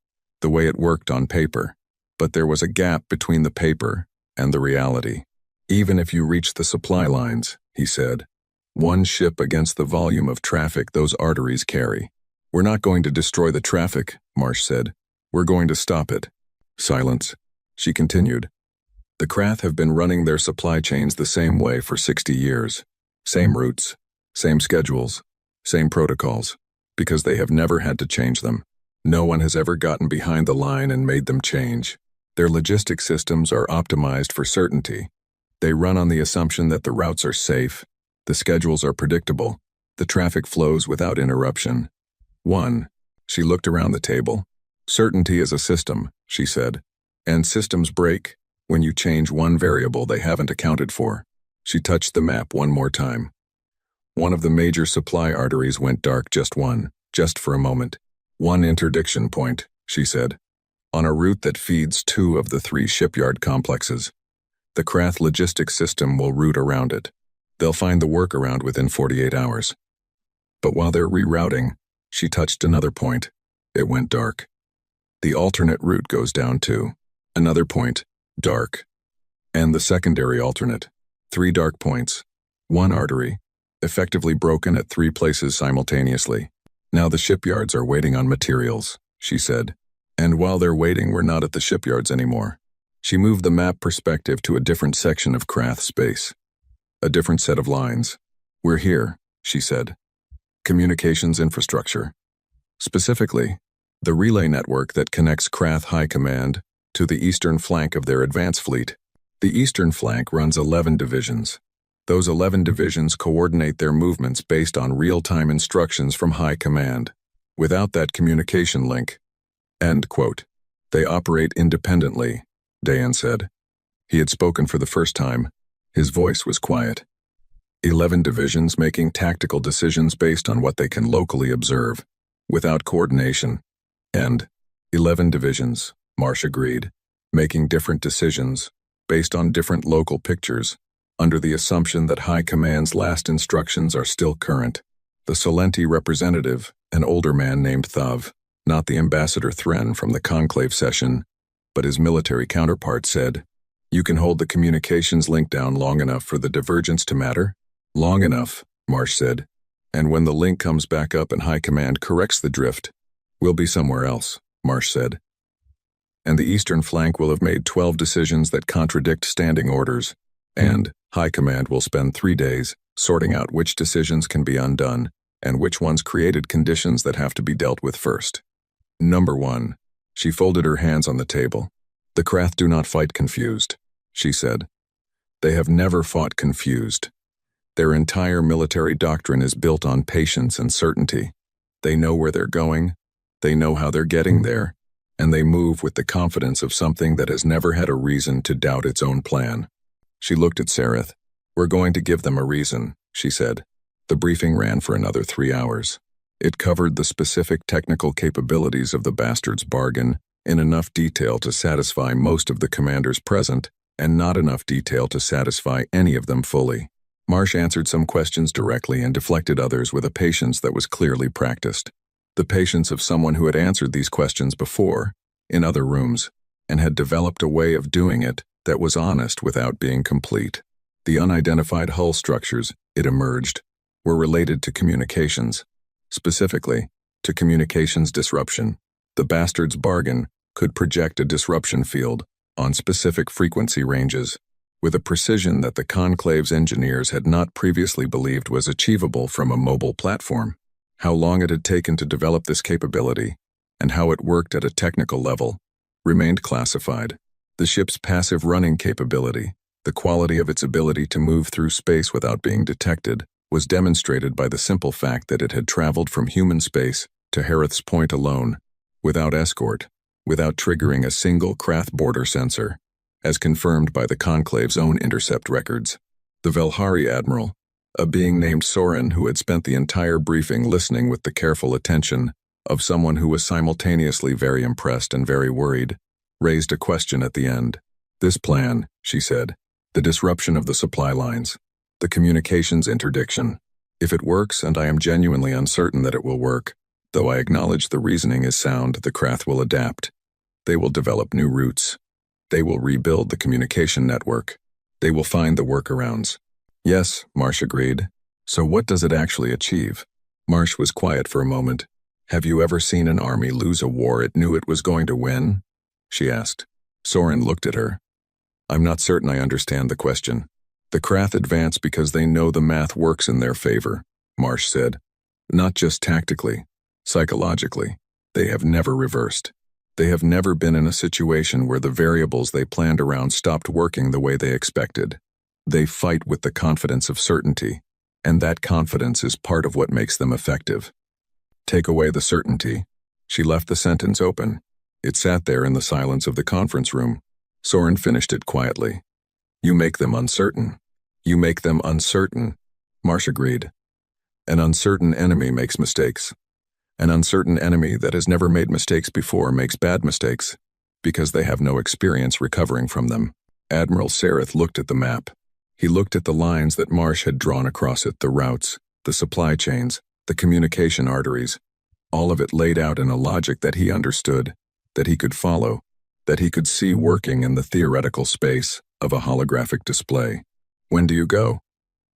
S1: the way it worked on paper. But there was a gap between the paper and the reality. "Even if you reach the supply lines," he said, "one ship against the volume of traffic those arteries carry." "We're not going to destroy the traffic," Marsh said. "We're going to stop it." Silence. She continued. "The Krath have been running their supply chains the same way for 60 years. Same routes, same schedules, same protocols, because they have never had to change them. No one has ever gotten behind the line and made them change. Their logistics systems are optimized for certainty. They run on the assumption that the routes are safe, the schedules are predictable, the traffic flows without interruption." 1. She looked around the table. "Certainty is a system," she said, "and systems break when you change one variable they haven't accounted for." She touched the map one more time. One of the major supply arteries went dark just for a moment. "One interdiction point," she said, "on a route that feeds 2 of the 3 shipyard complexes. The Krath logistics system will route around it. They'll find the workaround within 48 hours. But while they're rerouting," she touched another point. It went dark. "The alternate route goes down too. Another point, dark. And the secondary alternate. 3 dark points. 1 artery, effectively broken at 3 places simultaneously. Now the shipyards are waiting on materials," she said. "And while they're waiting, we're not at the shipyards anymore." She moved the map perspective to a different section of Krath space. A different set of lines. "We're here," she said. "Communications infrastructure. Specifically, the relay network that connects Krath High Command to the eastern flank of their advance fleet. The eastern flank runs 11 divisions. Those 11 divisions coordinate their movements based on real-time instructions from High Command. Without that communication link." End quote. "They operate independently," Dayan said. He had spoken for the first time. His voice was quiet. 11 divisions making tactical decisions based on what they can locally observe, without coordination. And 11 divisions, Marsh agreed, making different decisions, based on different local pictures, under the assumption that High Command's last instructions are still current. The Solenti representative, an older man named Thav, not the Ambassador Thren from the conclave session, but his military counterpart, said, "You can hold the communications link down long enough for the divergence to matter?" "Long enough," Marsh said. "And when the link comes back up and High Command corrects the drift, we'll be somewhere else," Marsh said. "And the eastern flank will have made 12 decisions that contradict standing orders, and High Command will spend 3 days sorting out which decisions can be undone and which ones created conditions that have to be dealt with first. Number 1. She folded her hands on the table. "The Krath do not fight confused," she said. "They have never fought confused. Their entire military doctrine is built on patience and certainty. They know where they're going, they know how they're getting there, and they move with the confidence of something that has never had a reason to doubt its own plan." She looked at Sareth. "We're going to give them a reason," she said. The briefing ran for another 3 hours. It covered the specific technical capabilities of the bastard's bargain in enough detail to satisfy most of the commanders present, and not enough detail to satisfy any of them fully. Marsh answered some questions directly and deflected others with a patience that was clearly practiced. The patience of someone who had answered these questions before, in other rooms, and had developed a way of doing it that was honest without being complete. The unidentified hull structures, it emerged, were related to communications. Specifically, to communications disruption. The bastard's bargain could project a disruption field on specific frequency ranges with a precision that the Conclave's engineers had not previously believed was achievable from a mobile platform. How long it had taken to develop this capability, and how it worked at a technical level, remained classified. The ship's passive running capability, the quality of its ability to move through space without being detected, was demonstrated by the simple fact that it had traveled from human space to Harith's Point alone, without escort, without triggering a single Krath border sensor, as confirmed by the Conclave's own intercept records. The Velhari admiral, a being named Soren who had spent the entire briefing listening with the careful attention of someone who was simultaneously very impressed and very worried, raised a question at the end. This plan, she said, the disruption of the supply lines, the communications interdiction. If it works, and I am genuinely uncertain that it will work, though I acknowledge the reasoning is sound, the Krath will adapt. They will develop new routes. They will rebuild the communication network. They will find the workarounds. Yes, Marsh agreed. So what does it actually achieve? Marsh was quiet for a moment. Have you ever seen an army lose a war it knew it was going to win? She asked. Soren looked at her. I'm not certain I understand the question. The Krath advance because they know the math works in their favor, Marsh said. Not just tactically, psychologically. They have never reversed. They have never been in a situation where the variables they planned around stopped working the way they expected. They fight with the confidence of certainty, and that confidence is part of what makes them effective. Take away the certainty. She left the sentence open. It sat there in the silence of the conference room. Soren finished it quietly. You make them uncertain. You make them uncertain. Marsh agreed. An uncertain enemy makes mistakes. An uncertain enemy that has never made mistakes before makes bad mistakes, because they have no experience recovering from them. Admiral Sareth looked at the map. He looked at the lines that Marsh had drawn across it, the routes, the supply chains, the communication arteries, all of it laid out in a logic that he understood, that he could follow, that he could see working in the theoretical space of a holographic display. When do you go?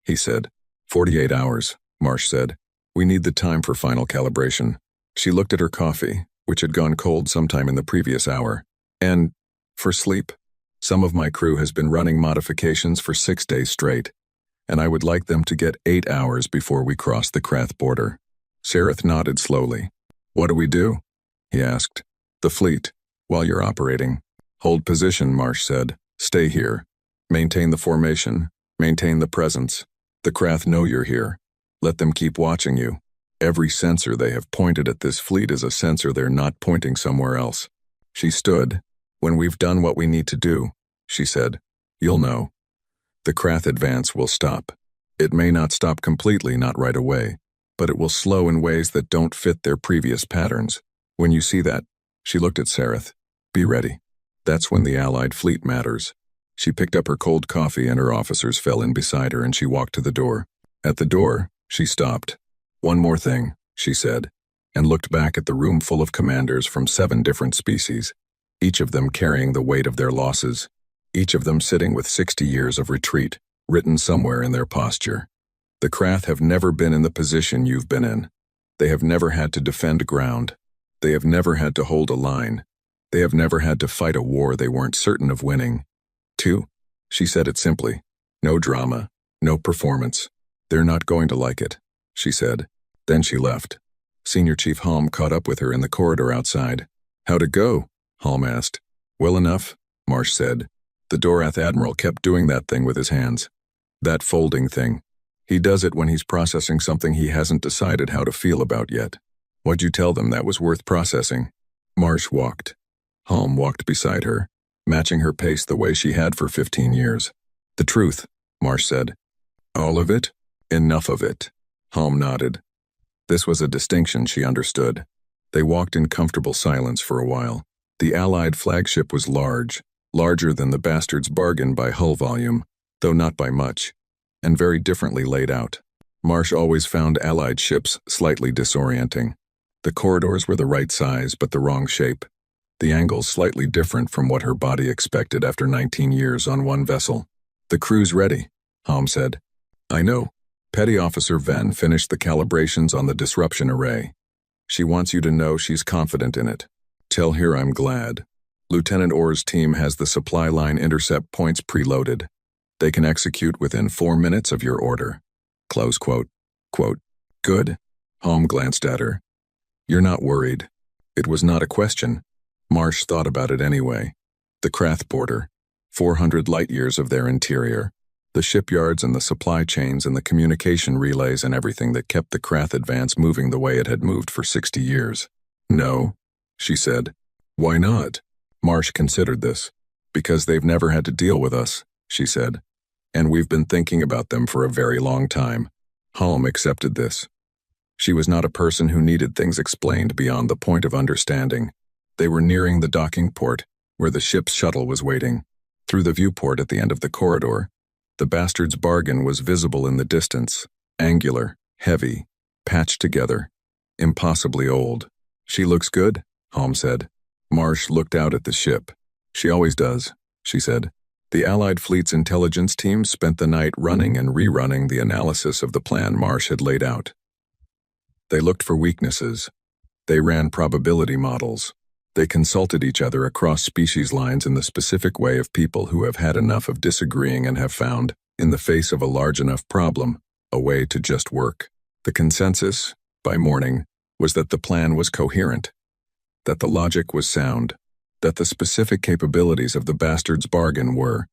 S1: He said. 48 hours, Marsh said. We need the time for final calibration. She looked at her coffee, which had gone cold sometime in the previous hour. And, for sleep, some of my crew has been running modifications for 6 days straight, and I would like them to get 8 hours before we cross the Krath border. Sareth nodded slowly. What do we do? He asked. The fleet, while you're operating. Hold position, Marsh said. Stay here. Maintain the formation. Maintain the presence. The Krath know you're here. Let them keep watching you. Every sensor they have pointed at this fleet is a sensor they're not pointing somewhere else. She stood. When we've done what we need to do, she said, you'll know. The Krath advance will stop. It may not stop completely, not right away, but it will slow in ways that don't fit their previous patterns. When you see that, she looked at Sareth. Be ready. That's when the Allied fleet matters. She picked up her cold coffee and her officers fell in beside her and she walked to the door. At the door, she stopped. One more thing, she said, and looked back at the room full of commanders from 7 different species, each of them carrying the weight of their losses, each of them sitting with 60 years of retreat written somewhere in their posture. The Krath have never been in the position you've been in. They have never had to defend ground. They have never had to hold a line. They have never had to fight a war they weren't certain of winning. 2, she said it simply. No drama, no performance. They're not going to like it, she said. Then she left. Senior Chief Halm caught up with her in the corridor outside. How'd it go? Halm asked. Well enough, Marsh said. The Dorath Admiral kept doing that thing with his hands. That folding thing. He does it when he's processing something he hasn't decided how to feel about yet. What'd you tell them that was worth processing? Marsh walked. Halm walked beside her, matching her pace the way she had for 15 years. The truth, Marsh said. All of it? Enough of it. Halm nodded. This was a distinction she understood. They walked in comfortable silence for a while. The Allied flagship was large, larger than the Bastard's Bargain by hull volume, though not by much, and very differently laid out. Marsh always found Allied ships slightly disorienting. The corridors were the right size but the wrong shape. The angles slightly different from what her body expected after 19 years on one vessel. "The crew's ready," Halm said. "I know." Petty Officer Venn finished the calibrations on the disruption array. "She wants you to know she's confident in it. Tell her I'm glad. Lieutenant Orr's team has the supply line intercept points preloaded. They can execute within 4 minutes of your order." Close quote. Quote, "Good." Halm glanced at her. "You're not worried." It was not a question. Marsh thought about it anyway. The Krath border, 400 light-years of their interior, the shipyards and the supply chains and the communication relays and everything that kept the Krath advance moving the way it had moved for 60 years. "No," she said. "Why not?" Marsh considered this. "Because they've never had to deal with us," she said. "And we've been thinking about them for a very long time." Halm accepted this. She was not a person who needed things explained beyond the point of understanding. They were nearing the docking port, where the ship's shuttle was waiting. Through the viewport at the end of the corridor, the Bastard's Bargain was visible in the distance, angular, heavy, patched together, impossibly old. "She looks good," Halm said. Marsh looked out at the ship. "She always does," she said. The Allied fleet's intelligence team spent the night running and rerunning the analysis of the plan Marsh had laid out. They looked for weaknesses. They ran probability models. They consulted each other across species lines in the specific way of people who have had enough of disagreeing and have found, in the face of a large enough problem, a way to just work. The consensus, by morning, was that the plan was coherent, that the logic was sound, that the specific capabilities of the Bastard's Bargain were,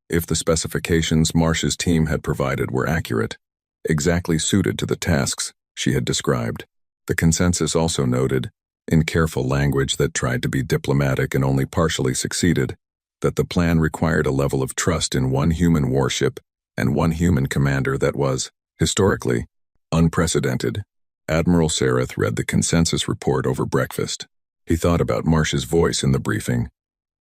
S1: if the specifications Marsh's team had provided were accurate, exactly suited to the tasks she had described. The consensus also noted, in careful language that tried to be diplomatic and only partially succeeded, that the plan required a level of trust in one human warship and one human commander that was, historically, unprecedented. Admiral Sareth read the consensus report over breakfast. He thought about Marsh's voice in the briefing,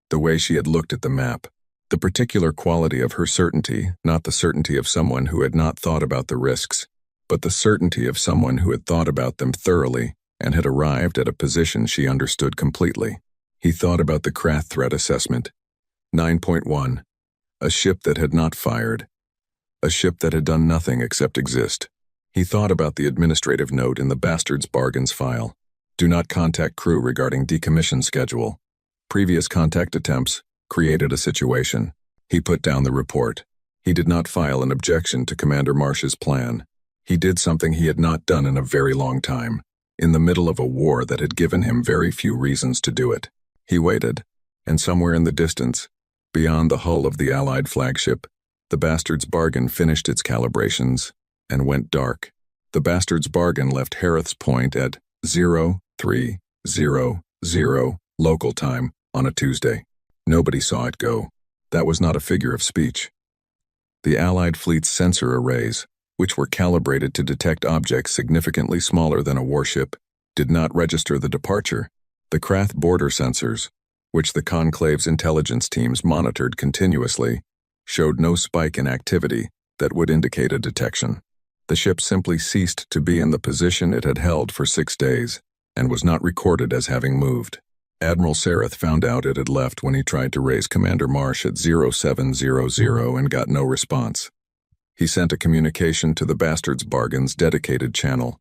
S1: the way she had looked at the map, the particular quality of her certainty, not the certainty of someone who had not thought about the risks, but the certainty of someone who had thought about them thoroughly and had arrived at a position she understood completely. He thought about the Krath threat assessment. 9.1. A ship that had not fired. A ship that had done nothing except exist. He thought about the administrative note in the Bastard's Bargains file. Do not contact crew regarding decommission schedule. Previous contact attempts created a situation. He put down the report. He did not file an objection to Commander Marsh's plan. He did something he had not done in a very long time, in the middle of a war that had given him very few reasons to do it. He waited, and somewhere in the distance, beyond the hull of the Allied flagship, the Bastard's Bargain finished its calibrations and went dark. The Bastard's Bargain left Harith's Point at 0300 local time on a Tuesday. Nobody saw it go. That was not a figure of speech. The Allied fleet's sensor arrays, which were calibrated to detect objects significantly smaller than a warship, did not register the departure. The Krath border sensors, which the Conclave's intelligence teams monitored continuously, showed no spike in activity that would indicate a detection. The ship simply ceased to be in the position it had held for 6 days, and was not recorded as having moved. Admiral Sareth found out it had left when he tried to raise Commander Marsh at 0700 and got no response. He sent a communication to the Bastard's Bargain's dedicated channel.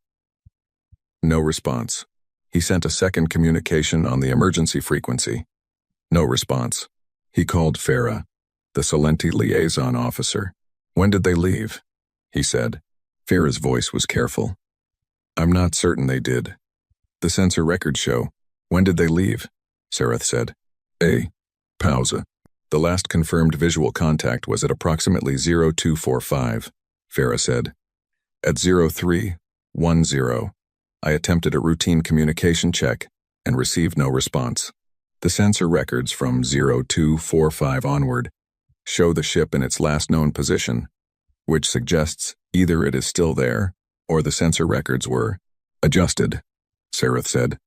S1: No response. He sent a second communication on the emergency frequency. No response. He called Farah, the Salenti liaison officer. "When did they leave?" he said. Farah's voice was careful. "I'm not certain they did. The sensor records show. When did they leave?" Sareth said. Pause. "The last confirmed visual contact was at approximately 0245, Farah said. At 0310, I attempted a routine communication check and received no response. The sensor records from 0245 onward show the ship in its last known position, which suggests either it is still there or the sensor records were adjusted," Sareth said.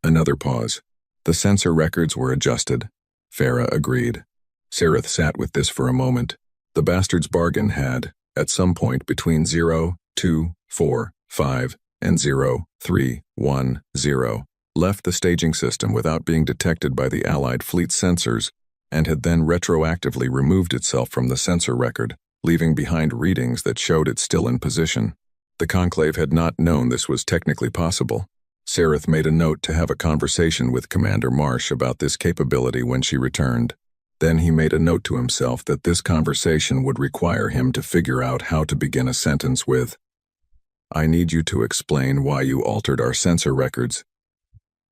S1: Another pause. The sensor records were adjusted. Farah agreed. Sareth sat with this for a moment. The bastard's bargain had, at some point between 0, 2, 4, 5, and 0, 3, 1, 0, left the staging system without being detected by the Allied fleet's sensors, and had then retroactively removed itself from the sensor record, leaving behind readings that showed it still in position. The Conclave had not known this was technically possible. Sareth made a note to have a conversation with Commander Marsh about this capability when she returned. Then he made a note to himself that this conversation would require him to figure out how to begin a sentence with, "I need you to explain why you altered our sensor records,"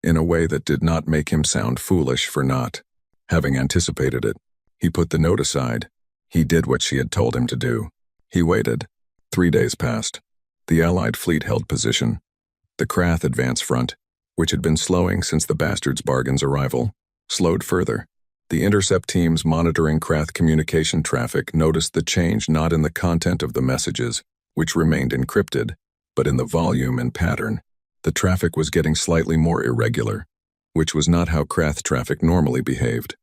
S1: in a way that did not make him sound foolish for not having anticipated it. He put the note aside. He did what she had told him to do. He waited. 3 days passed. The Allied fleet held position. The Krath advance front, which had been slowing since the bastard's bargain's arrival, slowed further. The intercept teams monitoring Krath communication traffic noticed the change not in the content of the messages, which remained encrypted, but in the volume and pattern. The traffic was getting slightly more irregular, which was not how Krath traffic normally behaved.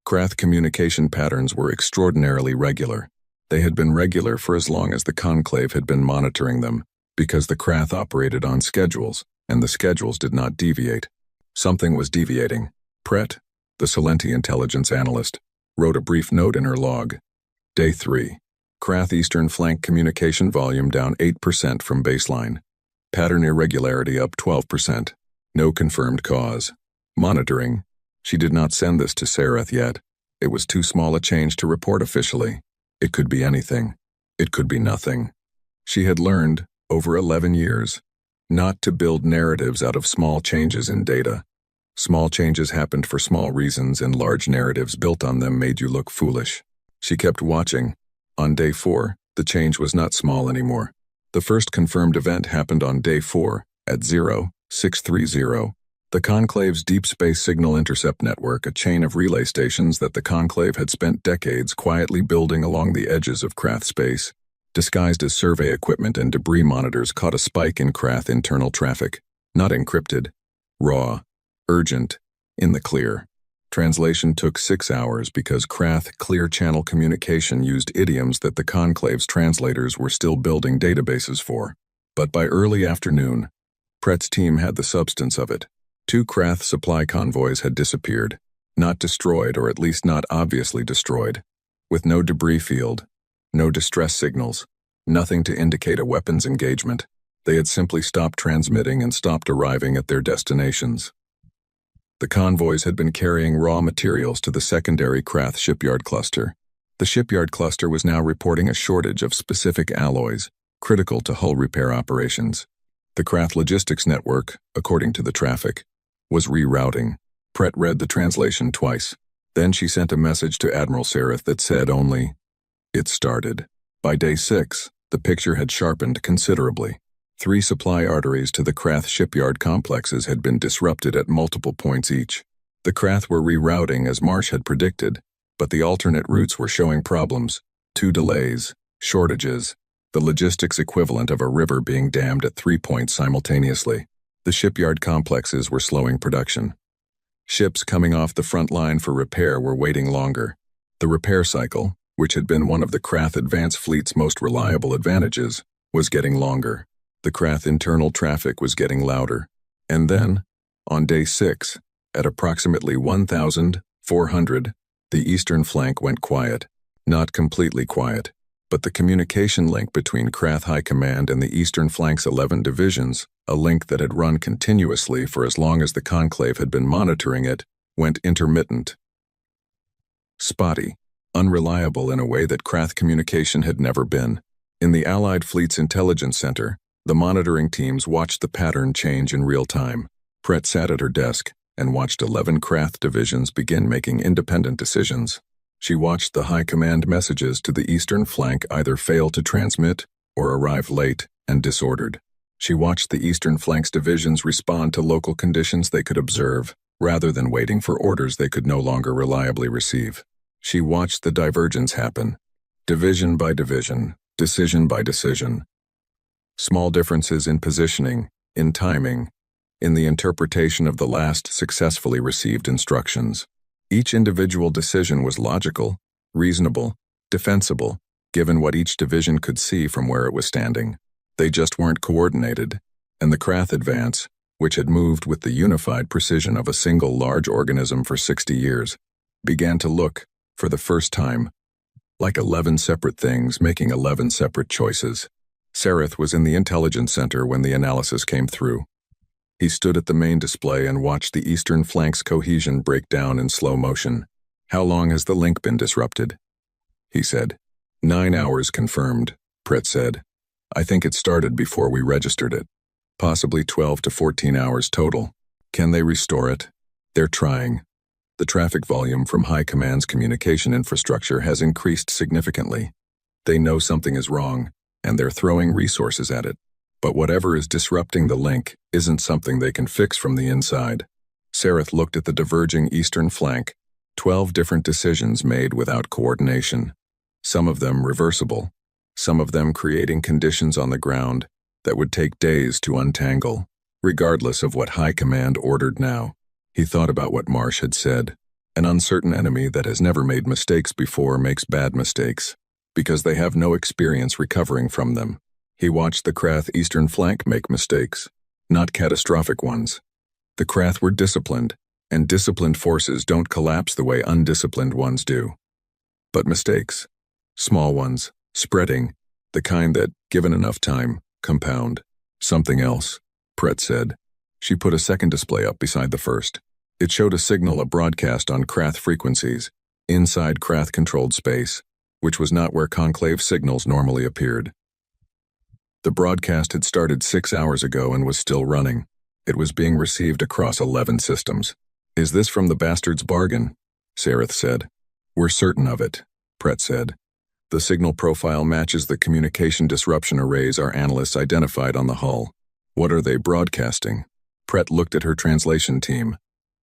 S1: Krath communication patterns were extraordinarily regular. They had been regular for as long as the Conclave had been monitoring them, because the Krath operated on schedules, and the schedules did not deviate. Something was deviating. Pret, the Salenti intelligence analyst, wrote a brief note in her log. Day 3. Krath Eastern Flank communication volume down 8% from baseline. Pattern irregularity up 12%. No confirmed cause. Monitoring. She did not send this to Sareth yet. It was too small a change to report officially. It could be anything. It could be nothing. She had learned, over 11 years, not to build narratives out of small changes in data. Small changes happened for small reasons, and large narratives built on them made you look foolish. She kept watching. On day 4, the change was not small anymore. The first confirmed event happened on day 4, at 0630. The Conclave's Deep Space Signal Intercept Network, a chain of relay stations that the Conclave had spent decades quietly building along the edges of Krath space, disguised as survey equipment and debris monitors, caught a spike in Krath internal traffic. Not encrypted. Raw. Urgent. In the clear. Translation took 6 hours because Krath clear channel communication used idioms that the Conclave's translators were still building databases for. But by early afternoon, Pret's team had the substance of it. 2 Krath supply convoys had disappeared. Not destroyed, or at least not obviously destroyed. With no debris field. No distress signals. Nothing to indicate a weapons engagement. They had simply stopped transmitting and stopped arriving at their destinations. The convoys had been carrying raw materials to the secondary Krath shipyard cluster. The shipyard cluster was now reporting a shortage of specific alloys, critical to hull repair operations. The Krath logistics network, according to the traffic, was rerouting. Pret read the translation twice. Then she sent a message to Admiral Sareth that said only, "It started." By day 6, the picture had sharpened considerably. 3 supply arteries to the Krath shipyard complexes had been disrupted at multiple points each. The Krath were rerouting as Marsh had predicted, but the alternate routes were showing problems. 2 delays, shortages, the logistics equivalent of a river being dammed at 3 points simultaneously. The shipyard complexes were slowing production. Ships coming off the front line for repair were waiting longer. The repair cycle, which had been one of the Krath advance fleet's most reliable advantages, was getting longer. The Krath internal traffic was getting louder. And then, on day 6, at approximately 1,400, the eastern flank went quiet. Not completely quiet, but the communication link between Krath High Command and the eastern flank's 11 divisions, a link that had run continuously for as long as the Conclave had been monitoring it, went intermittent. Spotty, unreliable in a way that Krath communication had never been. In the Allied Fleet's Intelligence Center, the monitoring teams watched the pattern change in real time. Pret sat at her desk and watched 11 Krath divisions begin making independent decisions. She watched the high command messages to the eastern flank either fail to transmit or arrive late and disordered. She watched the eastern flank's divisions respond to local conditions they could observe, rather than waiting for orders they could no longer reliably receive. She watched the divergence happen, division by division, decision by decision. Small differences in positioning, in timing, in the interpretation of the last successfully received instructions. Each individual decision was logical, reasonable, defensible, given what each division could see from where it was standing. They just weren't coordinated, and the Krath advance, which had moved with the unified precision of a single large organism for 60 years, began to look, for the first time, like 11 separate things making 11 separate choices. Sareth was in the intelligence center when the analysis came through. He stood at the main display and watched the eastern flank's cohesion break down in slow motion. "How long has the link been disrupted?" he said. 9 hours confirmed, Pret said. "I think it started before we registered it. Possibly 12 to 14 hours total. Can they restore it?" "They're trying. The traffic volume from High Command's communication infrastructure has increased significantly. They know something is wrong, and they're throwing resources at it. But whatever is disrupting the link isn't something they can fix from the inside." Sareth looked at the diverging eastern flank, 12 different decisions made without coordination. Some of them reversible, some of them creating conditions on the ground that would take days to untangle, regardless of what High Command ordered now. He thought about what Marsh had said. An uncertain enemy that has never made mistakes before makes bad mistakes, because they have no experience recovering from them. He watched the Krath eastern flank make mistakes, not catastrophic ones. The Krath were disciplined, and disciplined forces don't collapse the way undisciplined ones do. But mistakes, small ones, spreading, the kind that, given enough time, compound. "Something else," Pret said. She put a second display up beside the first. It showed a signal, a broadcast on Krath frequencies, inside Krath-controlled space, which was not where Conclave signals normally appeared. The broadcast had started 6 hours ago and was still running. It was being received across 11 systems. "Is this from the bastard's bargain?" Sareth said. "We're certain of it," Pret said. "The signal profile matches the communication disruption arrays our analysts identified on the hull. What are they broadcasting?" Pret looked at her translation team,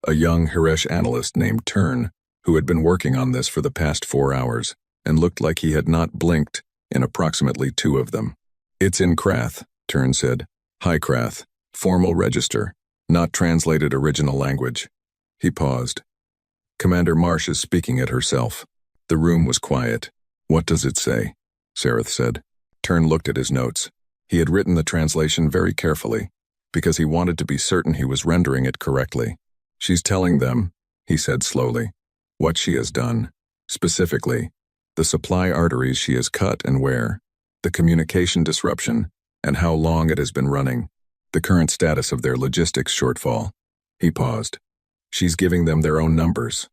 S1: a young Hiresh analyst named Tern, who had been working on this for the past 4 hours, and looked like he had not blinked in approximately 2 of them. "It's in Krath," Tern said. "High Krath, formal register, not translated original language." He paused. "Commander Marsh is speaking it herself." The room was quiet. "What does it say?" Sareth said. Tern looked at his notes. He had written the translation very carefully, because he wanted to be certain he was rendering it correctly. "She's telling them," he said slowly, "what she has done. Specifically, the supply arteries she has cut and where, the communication disruption, and how long it has been running, the current status of their logistics shortfall." He paused. "She's giving them their own numbers,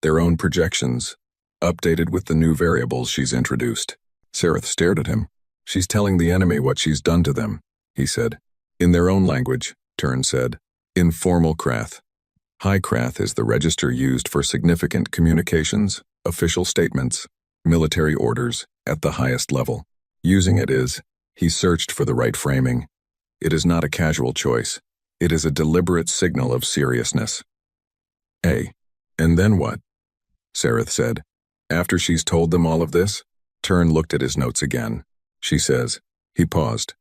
S1: their own projections, updated with the new variables she's introduced." Sareth stared at him. "She's telling the enemy what she's done to them," he said. "In their own language," Tern said. "In formal Krath. High Krath is the register used for significant communications, official statements, military orders, at the highest level. Using it is," he searched for the right framing, "it is not a casual choice. It is a deliberate signal of seriousness." And then what?" Sareth said. "After she's told them all of this?" Tern looked at his notes again. "She says," he paused.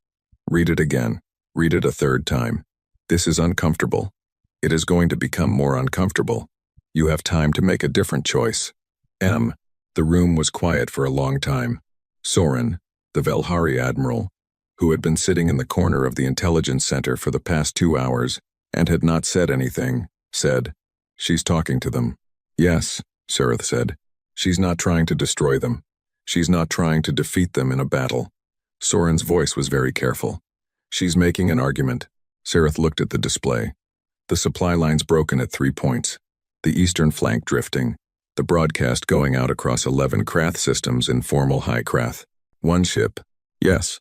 S1: "Read it again. Read it a third time. This is uncomfortable. It is going to become more uncomfortable. You have time to make a different choice." The room was quiet for a long time. Soren, the Velhari admiral, who had been sitting in the corner of the intelligence center for the past 2 hours and had not said anything, said, "She's talking to them." "Yes," Sareth said. "She's not trying to destroy them. She's not trying to defeat them in a battle." Soren's voice was very careful. "She's making an argument." Sareth looked at the display. The supply lines broken at 3 points, the eastern flank drifting, the broadcast going out across 11 Krath systems in formal High Krath. "One ship." "Yes,"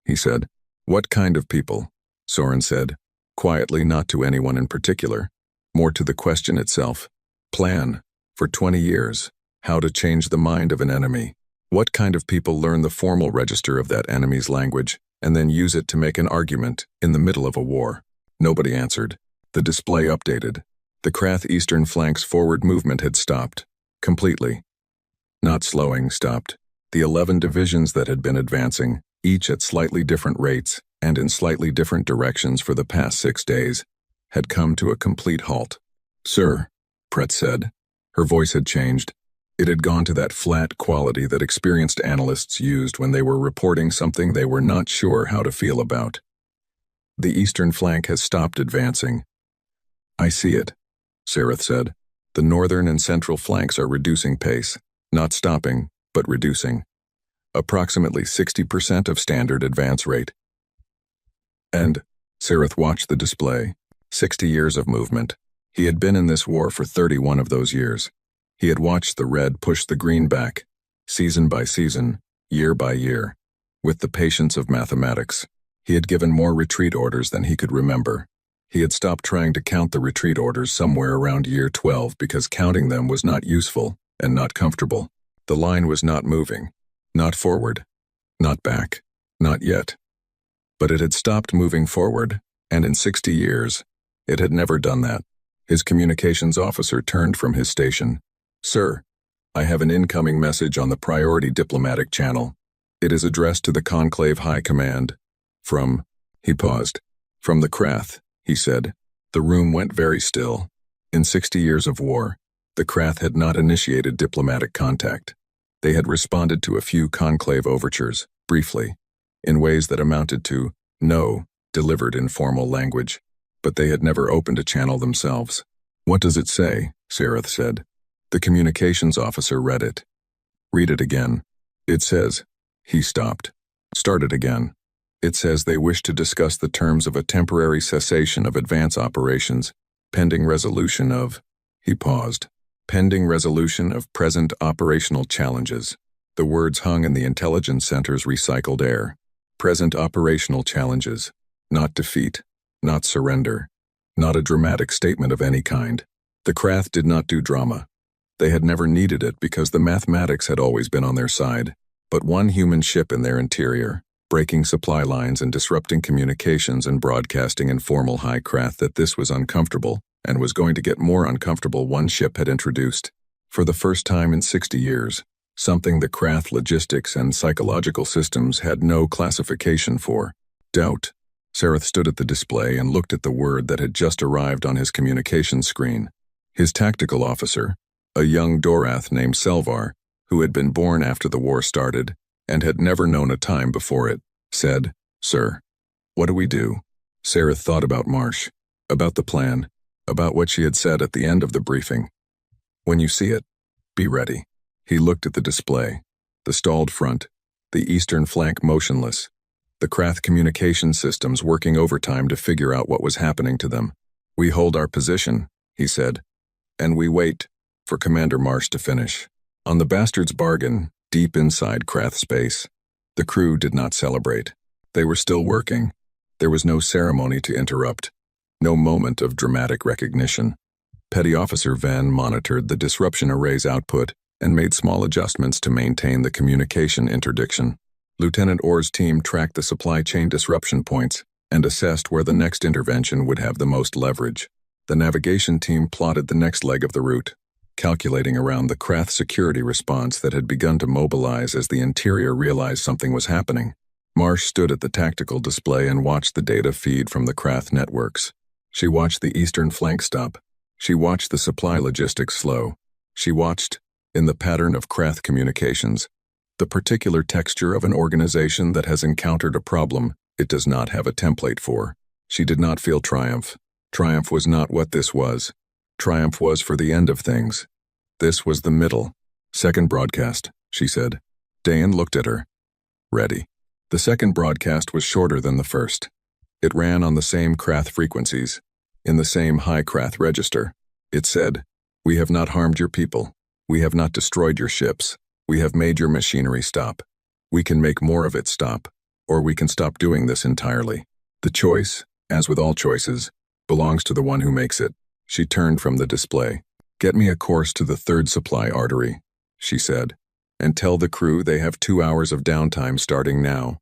S1: he said. "What kind of people?" Soren said, quietly, not to anyone in particular, more to the question itself. "Plan, for 20 years, how to change the mind of an enemy. What kind of people learn the formal register of that enemy's language and then use it to make an argument in the middle of a war?" Nobody answered. The display updated. The Krath eastern flank's forward movement had stopped. Completely. Not slowing, stopped. The 11 divisions that had been advancing, each at slightly different rates and in slightly different directions for the past 6 days, had come to a complete halt. "Sir," Brett said. Her voice had changed. It had gone to that flat quality that experienced analysts used when they were reporting something they were not sure how to feel about. "The eastern flank has stopped advancing." "I see it," Sareth said. "The northern and central flanks are reducing pace, not stopping, but reducing. Approximately 60% of standard advance rate." And Sareth watched the display. 60 years of movement. He had been in this war for 31 of those years. He had watched the red push the green back, season by season, year by year. With the patience of mathematics, he had given more retreat orders than he could remember. He had stopped trying to count the retreat orders somewhere around year 12 because counting them was not useful and not comfortable. The line was not moving. Not forward. Not back. Not yet. But it had stopped moving forward, and in 60 years, it had never done that. His communications officer turned from his station. "Sir, I have an incoming message on the priority diplomatic channel. It is addressed to the Conclave High Command. From..." He paused. "From the Krath," he said. The room went very still. In 60 years of war, the Krath had not initiated diplomatic contact. They had responded to a few Conclave overtures, briefly, in ways that amounted to "no," delivered in formal language. But they had never opened a channel themselves. "What does it say?" Sareth said. The communications officer read it. "Read it again." "It says..." He stopped. "Start it again." "It says they wish to discuss the terms of a temporary cessation of advance operations, pending resolution of..." He paused. "Pending resolution of present operational challenges." The words hung in the intelligence center's recycled air. Present operational challenges. Not defeat. Not surrender. Not a dramatic statement of any kind. The Krath did not do drama. They had never needed it because the mathematics had always been on their side. But one human ship in their interior, breaking supply lines and disrupting communications and broadcasting informal high Krath that this was uncomfortable, and was going to get more uncomfortable, one ship had introduced. For the first time in 60 years, something the Krath logistics and psychological systems had no classification for. Doubt. Sareth stood at the display and looked at the word that had just arrived on his communication screen. His tactical officer, a young Dorath named Selvar, who had been born after the war started and had never known a time before it, said, "Sir, what do we do?" Sareth thought about Marsh, about the plan, about what she had said at the end of the briefing. "When you see it, be ready." He looked at the display, the stalled front, the eastern flank motionless, the Krath communication systems working overtime to figure out what was happening to them. "We hold our position," he said, "and we wait for Commander Marsh to finish." On the Bastard's Bargain, deep inside Krath space, the crew did not celebrate. They were still working. There was no ceremony to interrupt, no moment of dramatic recognition. Petty Officer Venn monitored the disruption array's output and made small adjustments to maintain the communication interdiction. Lieutenant Orr's team tracked the supply chain disruption points and assessed where the next intervention would have the most leverage. The navigation team plotted the next leg of the route, calculating around the Krath security response that had begun to mobilize as the interior realized something was happening. Marsh stood at the tactical display and watched the data feed from the Krath networks. She watched the eastern flank stop. She watched the supply logistics slow. She watched, in the pattern of Krath communications, the particular texture of an organization that has encountered a problem it does not have a template for. She did not feel triumph. Triumph was not what this was. Triumph was for the end of things. This was the middle. "Second broadcast," she said. Dan looked at her. "Ready." The second broadcast was shorter than the first. It ran on the same Krath frequencies, in the same high Krath register. It said, "We have not harmed your people. We have not destroyed your ships. We have made your machinery stop. We can make more of it stop, or we can stop doing this entirely. The choice, as with all choices, belongs to the one who makes it." She turned from the display. "Get me a course to the third supply artery," she said, "and tell the crew they have 2 hours of downtime starting now."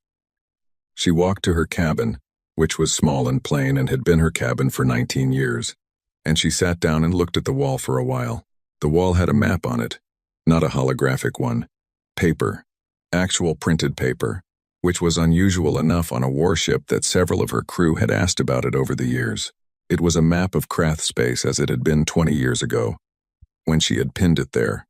S1: She walked to her cabin, which was small and plain and had been her cabin for 19 years, and she sat down and looked at the wall for a while. The wall had a map on it, not a holographic one. Paper, actual printed paper, which was unusual enough on a warship that several of her crew had asked about it over the years. It was a map of Krath space as it had been 20 years ago, when she had pinned it there,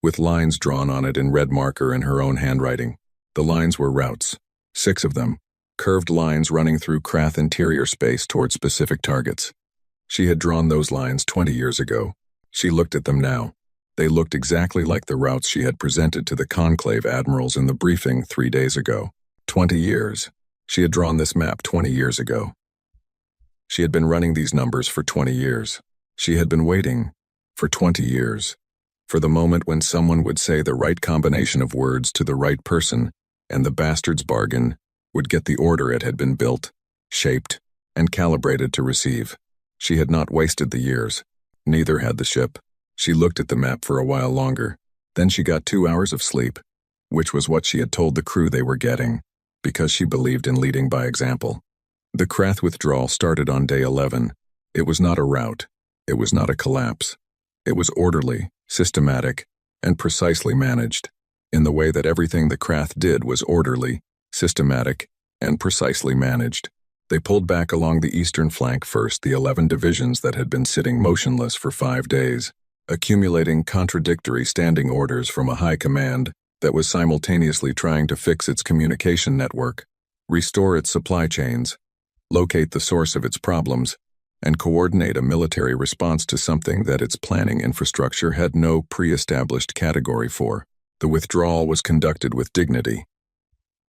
S1: with lines drawn on it in red marker in her own handwriting. The lines were routes, 6 of them, curved lines running through Krath interior space toward specific targets. She had drawn those lines 20 years ago. She looked at them now. They looked exactly like the routes she had presented to the Conclave admirals in the briefing 3 days ago. 20 years. She had drawn this map 20 years ago. She had been running these numbers for 20 years. She had been waiting for 20 years for the moment when someone would say the right combination of words to the right person, and the bastard's bargain would get the order it had been built, shaped, and calibrated to receive. She had not wasted the years. Neither had the ship. She looked at the map for a while longer. Then she got 2 hours of sleep, which was what she had told the crew they were getting, because she believed in leading by example. The Krath withdrawal started on day 11. It was not a rout. It was not a collapse. It was orderly, systematic, and precisely managed, in the way that everything the Krath did was orderly, systematic, and precisely managed. They pulled back along the eastern flank first, the 11 divisions that had been sitting motionless for 5 days, accumulating contradictory standing orders from a high command that was simultaneously trying to fix its communication network, restore its supply chains, locate the source of its problems, and coordinate a military response to something that its planning infrastructure had no pre-established category for. The withdrawal was conducted with dignity.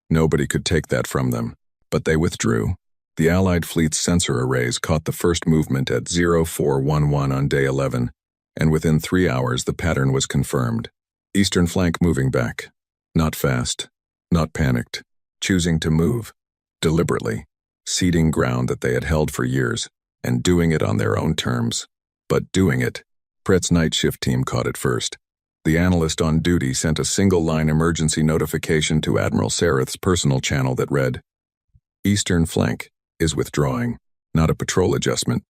S1: Nobody could take that from them, but they withdrew. The Allied fleet's sensor arrays caught the first movement at 0411 on day 11, and within 3 hours the pattern was confirmed. Eastern flank moving back. Not fast, not panicked, choosing to move, deliberately, ceding ground that they had held for years, and doing it on their own terms. But doing it. Prett's night shift team caught it first. The analyst on duty sent a single-line emergency notification to Admiral Sareth's personal channel that read, "Eastern flank is withdrawing, not a patrol adjustment.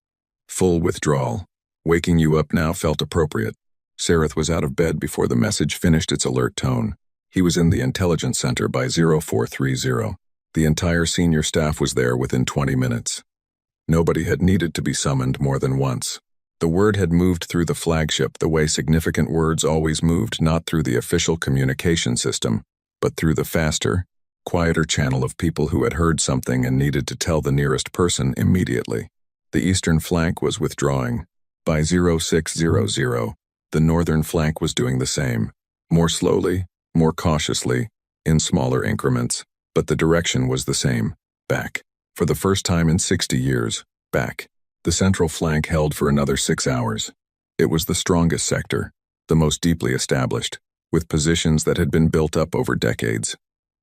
S1: Full withdrawal. Waking you up now felt appropriate." Sareth was out of bed before the message finished its alert tone. He was in the intelligence center by 0430. The entire senior staff was there within 20 minutes. Nobody had needed to be summoned more than once. The word had moved through the flagship the way significant words always moved, not through the official communication system, but through the faster, quieter channel of people who had heard something and needed to tell the nearest person immediately. The eastern flank was withdrawing. By 0600, the northern flank was doing the same, more slowly, more cautiously, in smaller increments, but the direction was the same, back. For the first time in 60 years, back. The central flank held for another 6 hours. It was the strongest sector, the most deeply established, with positions that had been built up over decades.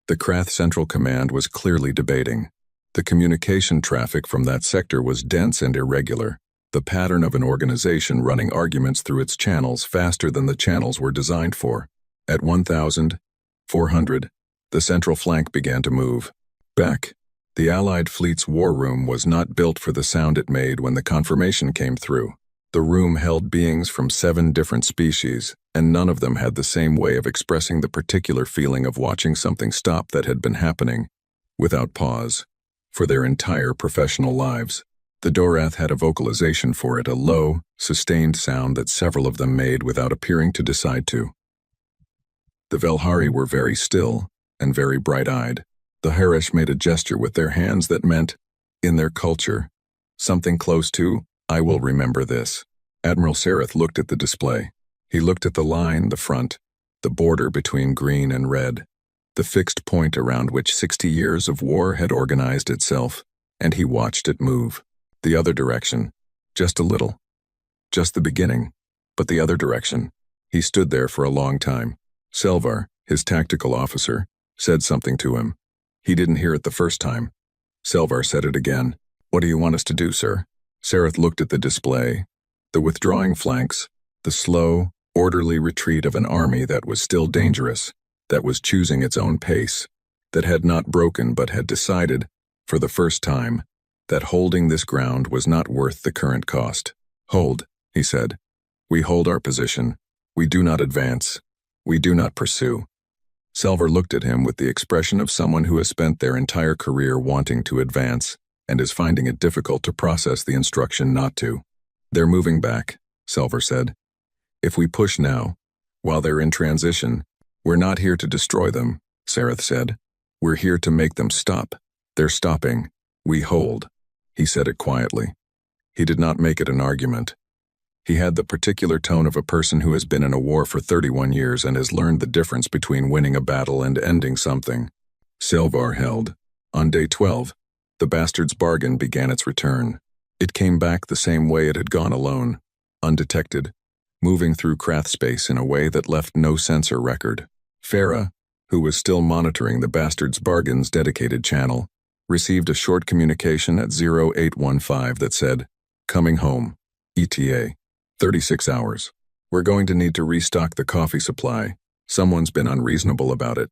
S1: The Krath Central Command was clearly debating. The communication traffic from that sector was dense and irregular, the pattern of an organization running arguments through its channels faster than the channels were designed for. At 1,400, the central flank began to move. Back. The Allied fleet's war room was not built for the sound it made when the confirmation came through. The room held beings from 7 different species, and none of them had the same way of expressing the particular feeling of watching something stop that had been happening, without pause, for their entire professional lives. The Dorath had a vocalization for it, a low, sustained sound that several of them made without appearing to decide to. The Velhari were very still and very bright-eyed. The Harish made a gesture with their hands that meant, in their culture, something close to, "I will remember this." Admiral Sareth looked at the display. He looked at the line, the front, the border between green and red, the fixed point around which 60 years of war had organized itself, and he watched it move. The other direction, just a little. Just the beginning, but the other direction. He stood there for a long time. Selvar, his tactical officer, said something to him. He didn't hear it the first time. Selvar said it again. "What do you want us to do, sir?" Sareth looked at the display, the withdrawing flanks, the slow, orderly retreat of an army that was still dangerous, that was choosing its own pace, that had not broken but had decided, for the first time, that holding this ground was not worth the current cost. "Hold," he said. "We hold our position. We do not advance. We do not pursue." Selvar looked at him with the expression of someone who has spent their entire career wanting to advance and is finding it difficult to process the instruction not to. They're moving back, Selvar said. If we push now, while they're in transition, we're not here to destroy them, Sareth said. We're here to make them stop. They're stopping. We hold. He said it quietly. He did not make it an argument. He had the particular tone of a person who has been in a war for 31 years and has learned the difference between winning a battle and ending something. Selvar held. On day 12, the bastard's bargain began its return. It came back the same way it had gone alone, undetected, moving through Krath space in a way that left no sensor record. Farah, who was still monitoring the bastard's bargain's dedicated channel, received a short communication at 0815 that said, "Coming home. ETA. 36 hours. We're going to need to restock the coffee supply. Someone's been unreasonable about it."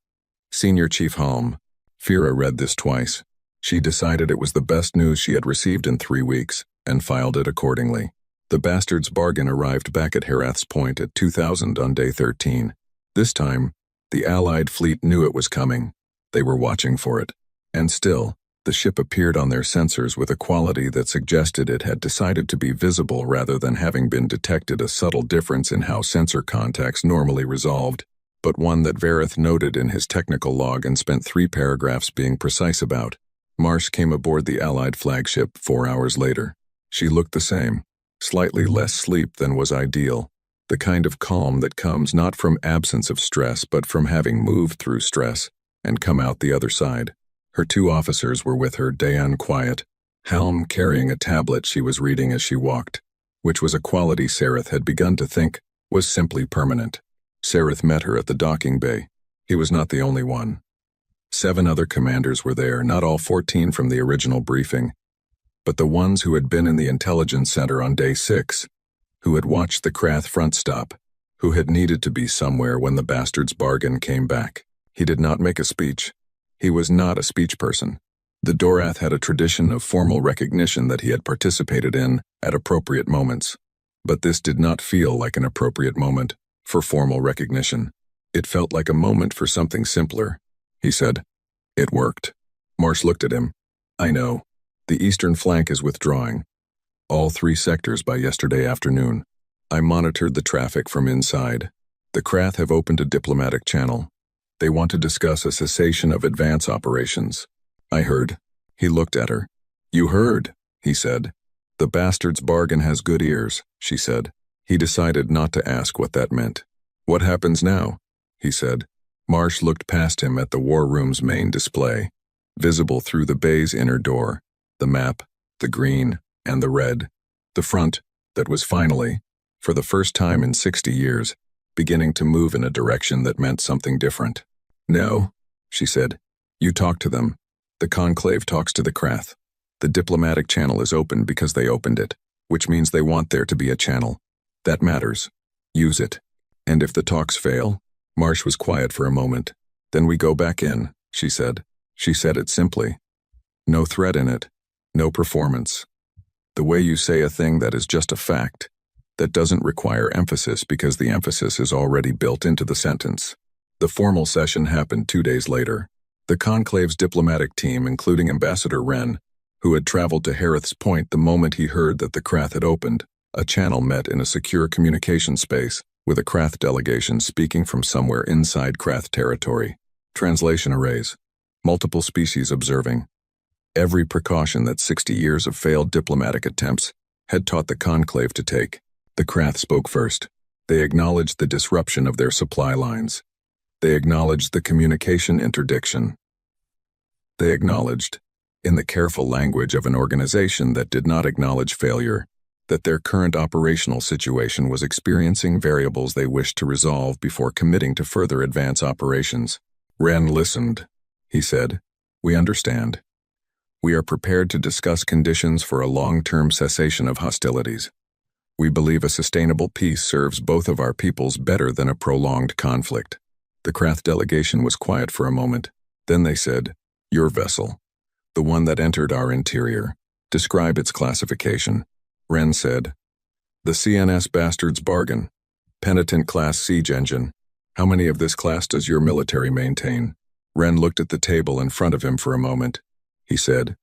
S1: Senior Chief Halm. Farah read this twice. She decided it was the best news she had received in 3 weeks, and filed it accordingly. The bastard's bargain arrived back at Herath's Point at 2000 on day 13. This time, the Allied fleet knew it was coming. They were watching for it. And still, the ship appeared on their sensors with a quality that suggested it had decided to be visible rather than having been detected, a subtle difference in how sensor contacts normally resolved, but one that Vareth noted in his technical log and spent 3 paragraphs being precise about. Marsh came aboard the Allied flagship 4 hours later. She looked the same, slightly less sleep than was ideal, the kind of calm that comes not from absence of stress but from having moved through stress and come out the other side. Her 2 officers were with her, Dayan quiet, Helm carrying a tablet she was reading as she walked, which was a quality Sareth had begun to think was simply permanent. Sareth met her at the docking bay. He was not the only one. 7 other commanders were there, not all 14 from the original briefing, but the ones who had been in the intelligence center on day 6, who had watched the Krath front stop, who had needed to be somewhere when the bastard's bargain came back. He did not make a speech. He was not a speech person. The Dorath had a tradition of formal recognition that he had participated in at appropriate moments, but this did not feel like an appropriate moment for formal recognition. It felt like a moment for something simpler. He said, "It worked." Marsh looked at him. "I know. The eastern flank is withdrawing. All 3 sectors by yesterday afternoon. I monitored the traffic from inside. The Krath have opened a diplomatic channel. They want to discuss a cessation of advance operations. I heard." He looked at her. "You heard," he said. "The bastard's bargain has good ears," she said. He decided not to ask what that meant. "What happens now?" he said. Marsh looked past him at the war room's main display, visible through the bay's inner door, the map, the green, and the red, the front that was finally, for the first time in 60 years, beginning to move in a direction that meant something different. "No," she said. "You talk to them. The conclave talks to the Krath. The diplomatic channel is open because they opened it, which means they want there to be a channel. That matters. Use it. And if the talks fail..." Marsh was quiet for a moment. "Then we go back in," she said. She said it simply. No threat in it. No performance. The way you say a thing that is just a fact, that doesn't require emphasis because the emphasis is already built into the sentence. The formal session happened 2 days later. The conclave's diplomatic team, including Ambassador Wren, who had traveled to Herath's Point the moment he heard that the Krath had opened, a channel, met in a secure communication space, with a Krath delegation speaking from somewhere inside Krath territory. Translation arrays. Multiple species observing. Every precaution that 60 years of failed diplomatic attempts had taught the conclave to take. The Krath spoke first. They acknowledged the disruption of their supply lines. They acknowledged the communication interdiction. They acknowledged, in the careful language of an organization that did not acknowledge failure, that their current operational situation was experiencing variables they wished to resolve before committing to further advance operations. Wren listened. He said, "We understand. We are prepared to discuss conditions for a long-term cessation of hostilities. We believe a sustainable peace serves both of our peoples better than a prolonged conflict." The Krath delegation was quiet for a moment. Then they said, "Your vessel, the one that entered our interior, describe its classification." Wren said, "The CNS Bastard's Bargain, Penitent-class siege engine. How many of this class does your military maintain?" Wren looked at the table in front of him for a moment. He said,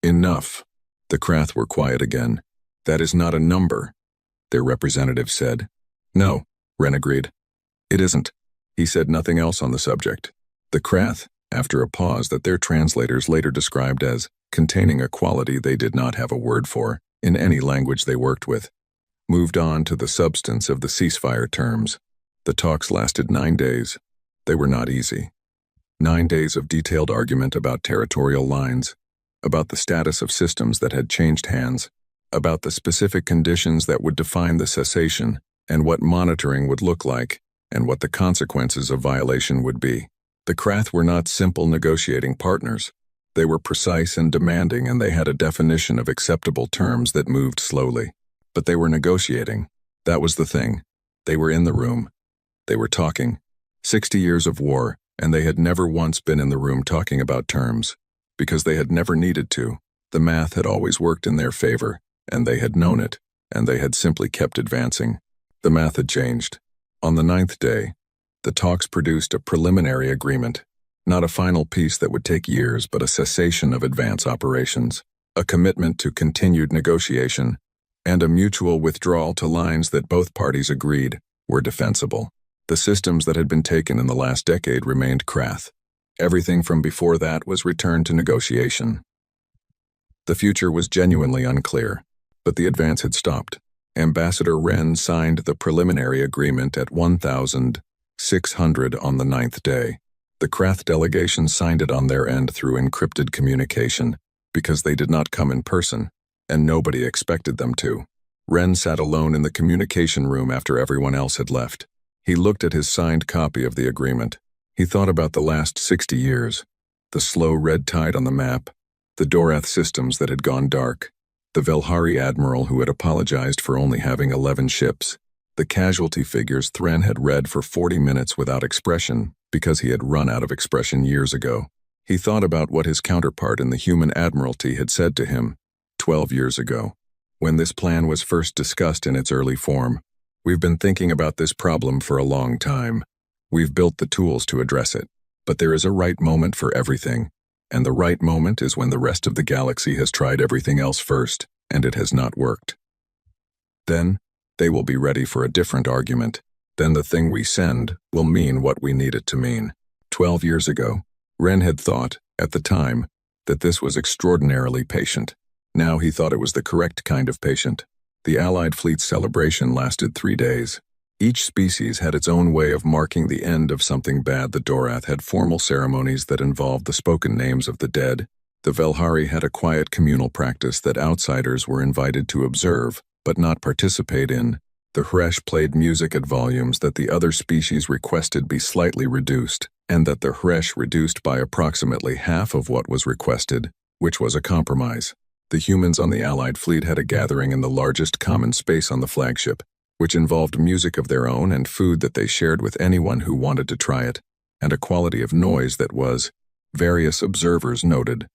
S1: Enough. The Krath were quiet again. That is not a number, their representative said. No, Ren agreed. It isn't. He said nothing else on the subject. The Krath, after a pause that their translators later described as containing a quality they did not have a word for in any language they worked with, moved on to the substance of the ceasefire terms. The talks lasted 9 days. They were not easy. 9 days of detailed argument about territorial lines, about the status of systems that had changed hands, about the specific conditions that would define the cessation, and what monitoring would look like, and what the consequences of violation would be. The Krath were not simple negotiating partners. They were precise and demanding, and they had a definition of acceptable terms that moved slowly. But they were negotiating. That was the thing. They were in the room. They were talking. 60 years of war, and they had never once been in the room talking about terms, because they had never needed to. The math had always worked in their favor, and they had known it, and they had simply kept advancing. The math had changed. On the 9th day, the talks produced a preliminary agreement, not a final piece that would take years, but a cessation of advance operations, a commitment to continued negotiation, and a mutual withdrawal to lines that both parties agreed were defensible. The systems that had been taken in the last decade remained Krath. Everything from before that was returned to negotiation. The future was genuinely unclear, but the advance had stopped. Ambassador Wren signed the preliminary agreement at 1,600 on the 9th day. The Krath delegation signed it on their end through encrypted communication, because they did not come in person, and nobody expected them to. Wren sat alone in the communication room after everyone else had left. He looked at his signed copy of the agreement. He thought about the last 60 years, the slow red tide on the map, the Dorath systems that had gone dark, the Velhari admiral who had apologized for only having 11 ships, the casualty figures Thren had read for 40 minutes without expression because he had run out of expression years ago. He thought about what his counterpart in the human admiralty had said to him 12 years ago, when this plan was first discussed in its early form. We've been thinking about this problem for a long time. We've built the tools to address it, but there is a right moment for everything, and the right moment is when the rest of the galaxy has tried everything else first, and it has not worked. Then, they will be ready for a different argument. Then the thing we send will mean what we need it to mean. 12 years ago, Wren had thought, at the time, that this was extraordinarily patient. Now he thought it was the correct kind of patient. The Allied fleet's celebration lasted 3 days. Each species had its own way of marking the end of something bad. The Dorath had formal ceremonies that involved the spoken names of the dead. The Velhari had a quiet communal practice that outsiders were invited to observe, but not participate in. The Hresh played music at volumes that the other species requested be slightly reduced, and that the Hresh reduced by approximately half of what was requested, which was a compromise. The humans on the Allied fleet had a gathering in the largest common space on the flagship, which involved music of their own and food that they shared with anyone who wanted to try it, and a quality of noise that was, various observers noted,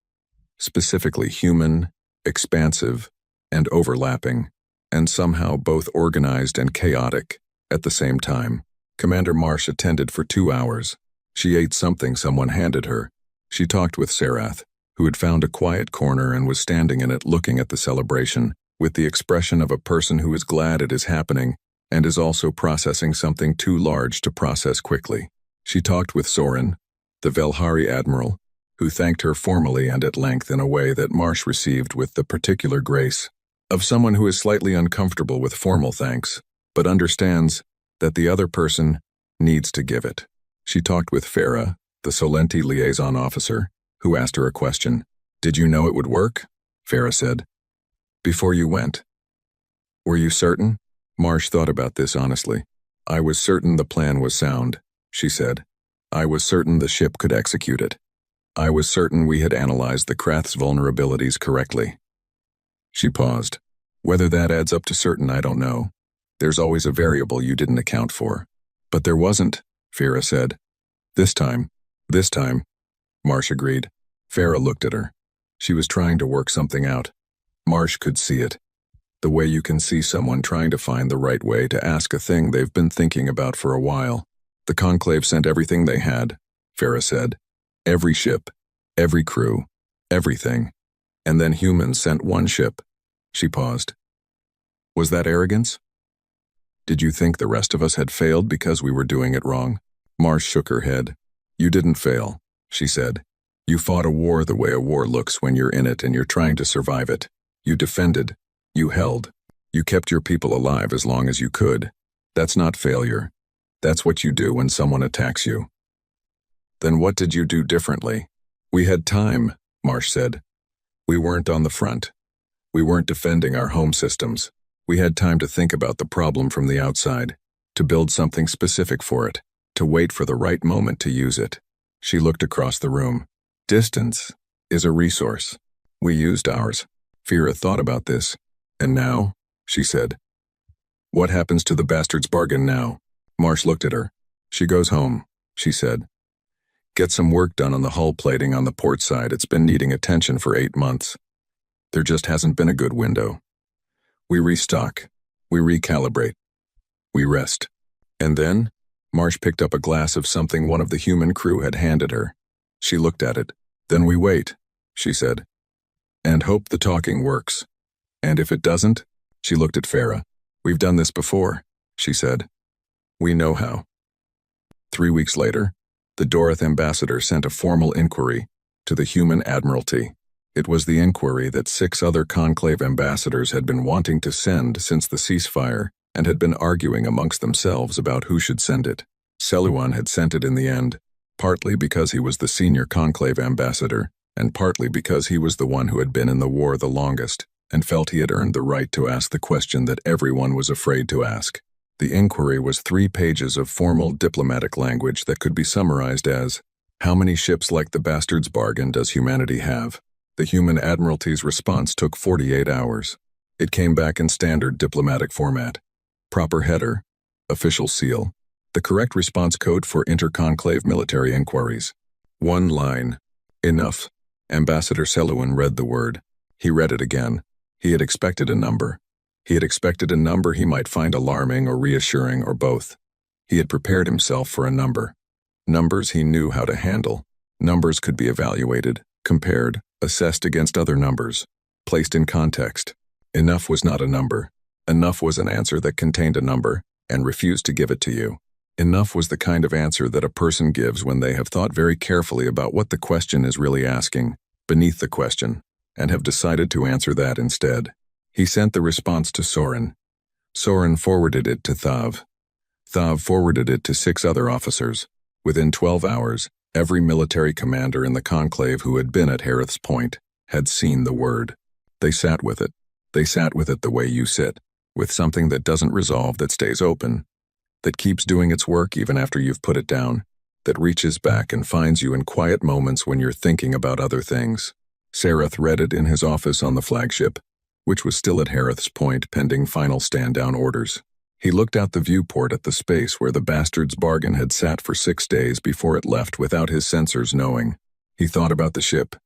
S1: specifically human, expansive, and overlapping, and somehow both organized and chaotic at the same time. Commander Marsh attended for 2 hours. She ate something someone handed her. She talked with Sarath, who had found a quiet corner and was standing in it looking at the celebration, with the expression of a person who is glad it is happening and is also processing something too large to process quickly. She talked with Soren, the Velhari admiral, who thanked her formally and at length in a way that Marsh received with the particular grace of someone who is slightly uncomfortable with formal thanks, but understands that the other person needs to give it. She talked with Farah, the Solenti liaison officer, who asked her a question. "Did you know it would work?" Farah said. "Before you went." "Were you certain?" Marsh thought about this honestly. "I was certain the plan was sound," she said. "I was certain the ship could execute it. I was certain we had analyzed the Krath's vulnerabilities correctly." She paused. "Whether that adds up to certain, I don't know. There's always a variable you didn't account for." "But there wasn't," Farah said. This time, Marsh agreed. Farah looked at her. She was trying to work something out. Marsh could see it. The way you can see someone trying to find the right way to ask a thing they've been thinking about for a while. "The Conclave sent everything they had," Farah said. "Every ship, every crew, everything. And then humans sent one ship. She paused. Was that arrogance? Did you think the rest of us had failed because we were doing it wrong? Marsh shook her head. You didn't fail, she said. You fought a war the way a war looks when you're in it and you're trying to survive it. You defended. You held. You kept your people alive as long as you could. That's not failure. That's what you do when someone attacks you. Then what did you do differently? We had time, Marsh said. We weren't on the front. We weren't defending our home systems. We had time to think about the problem from the outside, to build something specific for it, to wait for the right moment to use it. She looked across the room. Distance is a resource. We used ours. Fira thought about this. And now, she said. What happens to the bastard's bargain now? Marsh looked at her. She goes home, she said. Get some work done on the hull plating on the port side. It's been needing attention for 8 months. There just hasn't been a good window. We restock. We recalibrate. We rest. And then, Marsh picked up a glass of something one of the human crew had handed her. She looked at it. Then we wait, she said. And hope the talking works. And if it doesn't, she looked at Farah. We've done this before, she said. We know how. 3 weeks later, the Dorothy ambassador sent a formal inquiry to the human admiralty. It was the inquiry that 6 other conclave ambassadors had been wanting to send since the ceasefire and had been arguing amongst themselves about who should send it. Seluan had sent it in the end, partly because he was the senior conclave ambassador, and partly because he was the one who had been in the war the longest and felt he had earned the right to ask the question that everyone was afraid to ask. The inquiry was 3 pages of formal diplomatic language that could be summarized as, how many ships like the bastard's bargain does humanity have? The human admiralty's response took 48 hours. It came back in standard diplomatic format. Proper header, official seal, the correct response code for interconclave military inquiries. 1 line. Enough. Ambassador Seluan read the word. He read it again. He had expected a number. He had expected a number he might find alarming or reassuring or both. He had prepared himself for a number. Numbers he knew how to handle. Numbers could be evaluated, compared, assessed against other numbers, placed in context. Enough was not a number. Enough was an answer that contained a number and refused to give it to you. Enough was the kind of answer that a person gives when they have thought very carefully about what the question is really asking, beneath the question, and have decided to answer that instead. He sent the response to Soren. Soren forwarded it to Thav. Thav forwarded it to 6 other officers. Within 12 hours, every military commander in the conclave who had been at Harith's Point had seen the word. They sat with it. They sat with it the way you sit, with something that doesn't resolve, that stays open, that keeps doing its work even after you've put it down, that reaches back and finds you in quiet moments when you're thinking about other things. Sareth read it in his office on the flagship, which was still at Harith's Point pending final stand-down orders. He looked out the viewport at the space where the bastard's bargain had sat for 6 days before it left without his sensors knowing. He thought about the ship,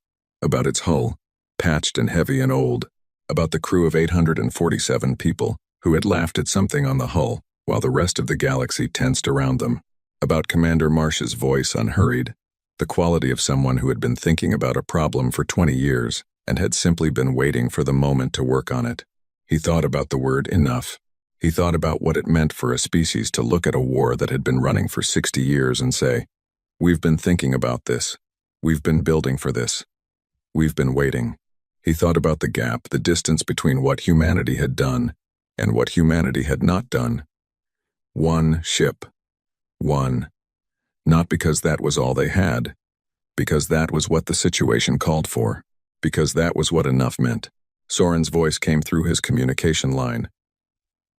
S1: about its hull, patched and heavy and old, about the crew of 847 people who had laughed at something on the hull while the rest of the galaxy tensed around them, about Commander Marsh's voice unhurried, the quality of someone who had been thinking about a problem for 20 years and had simply been waiting for the moment to work on it. He thought about the word enough. He thought about what it meant for a species to look at a war that had been running for 60 years and say, we've been thinking about this. We've been building for this. We've been waiting. He thought about the gap, the distance between what humanity had done and what humanity had not done. 1 ship. 1. Not because that was all they had, because that was what the situation called for, because that was what enough meant. Soren's voice came through his communication line.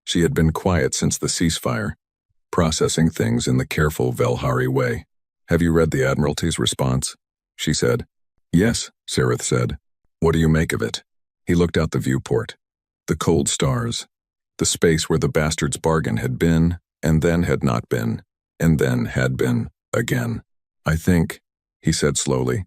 S1: She had been quiet since the ceasefire, processing things in the careful Velhari way. Have you read the Admiralty's response? She said. Yes, Sareth said. What do you make of it? He looked out the viewport. The cold stars. The space where the bastard's bargain had been, and then had not been, and then had been, again. I think, he said slowly,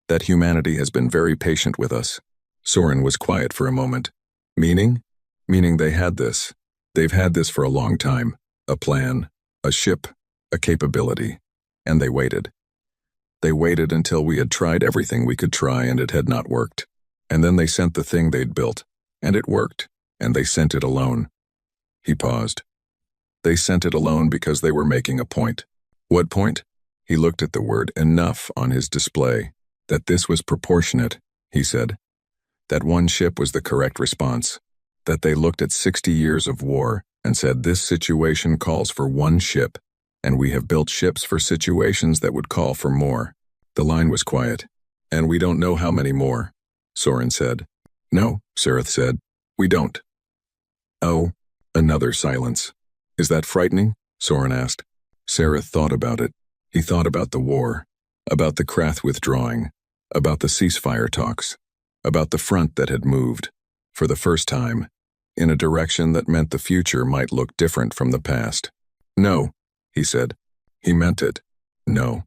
S1: that humanity has been very patient with us. Soren was quiet for a moment. Meaning? Meaning they had this. They've had this for a long time. A plan, a ship, a capability. And they waited. They waited until we had tried everything we could try and it had not worked. And then they sent the thing they'd built, and it worked, and they sent it alone. He paused. They sent it alone because they were making a point. What point? He looked at the word enough on his display. That this was proportionate, he said. That one ship was the correct response. That they looked at 60 years of war and said this situation calls for one ship, and we have built ships for situations that would call for more. The line was quiet. And we don't know how many more, Soren said. No, Sareth said. We don't. Oh, another silence. Is that frightening? Soren asked. Sareth thought about it. He thought about the war, about the Krath withdrawing, about the ceasefire talks, about the front that had moved, for the first time, in a direction that meant the future might look different from the past. No, he said. He meant it. No.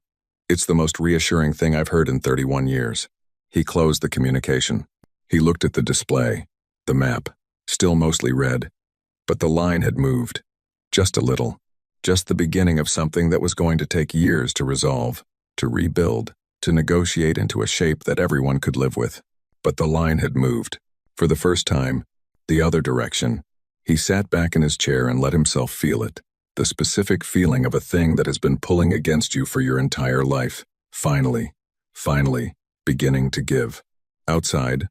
S1: It's the most reassuring thing I've heard in 31 years. He closed the communication. He looked at the display, the map, still mostly red, but the line had moved. Just a little. Just the beginning of something that was going to take years to resolve, to rebuild, to negotiate into a shape that everyone could live with. But the line had moved. For the first time, the other direction. He sat back in his chair and let himself feel it. The specific feeling of a thing that has been pulling against you for your entire life. Finally, beginning to give. Outside,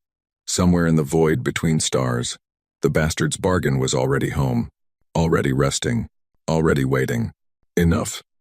S1: somewhere in the void between stars, the bastard's bargain was already home. Already resting. Already waiting. Enough.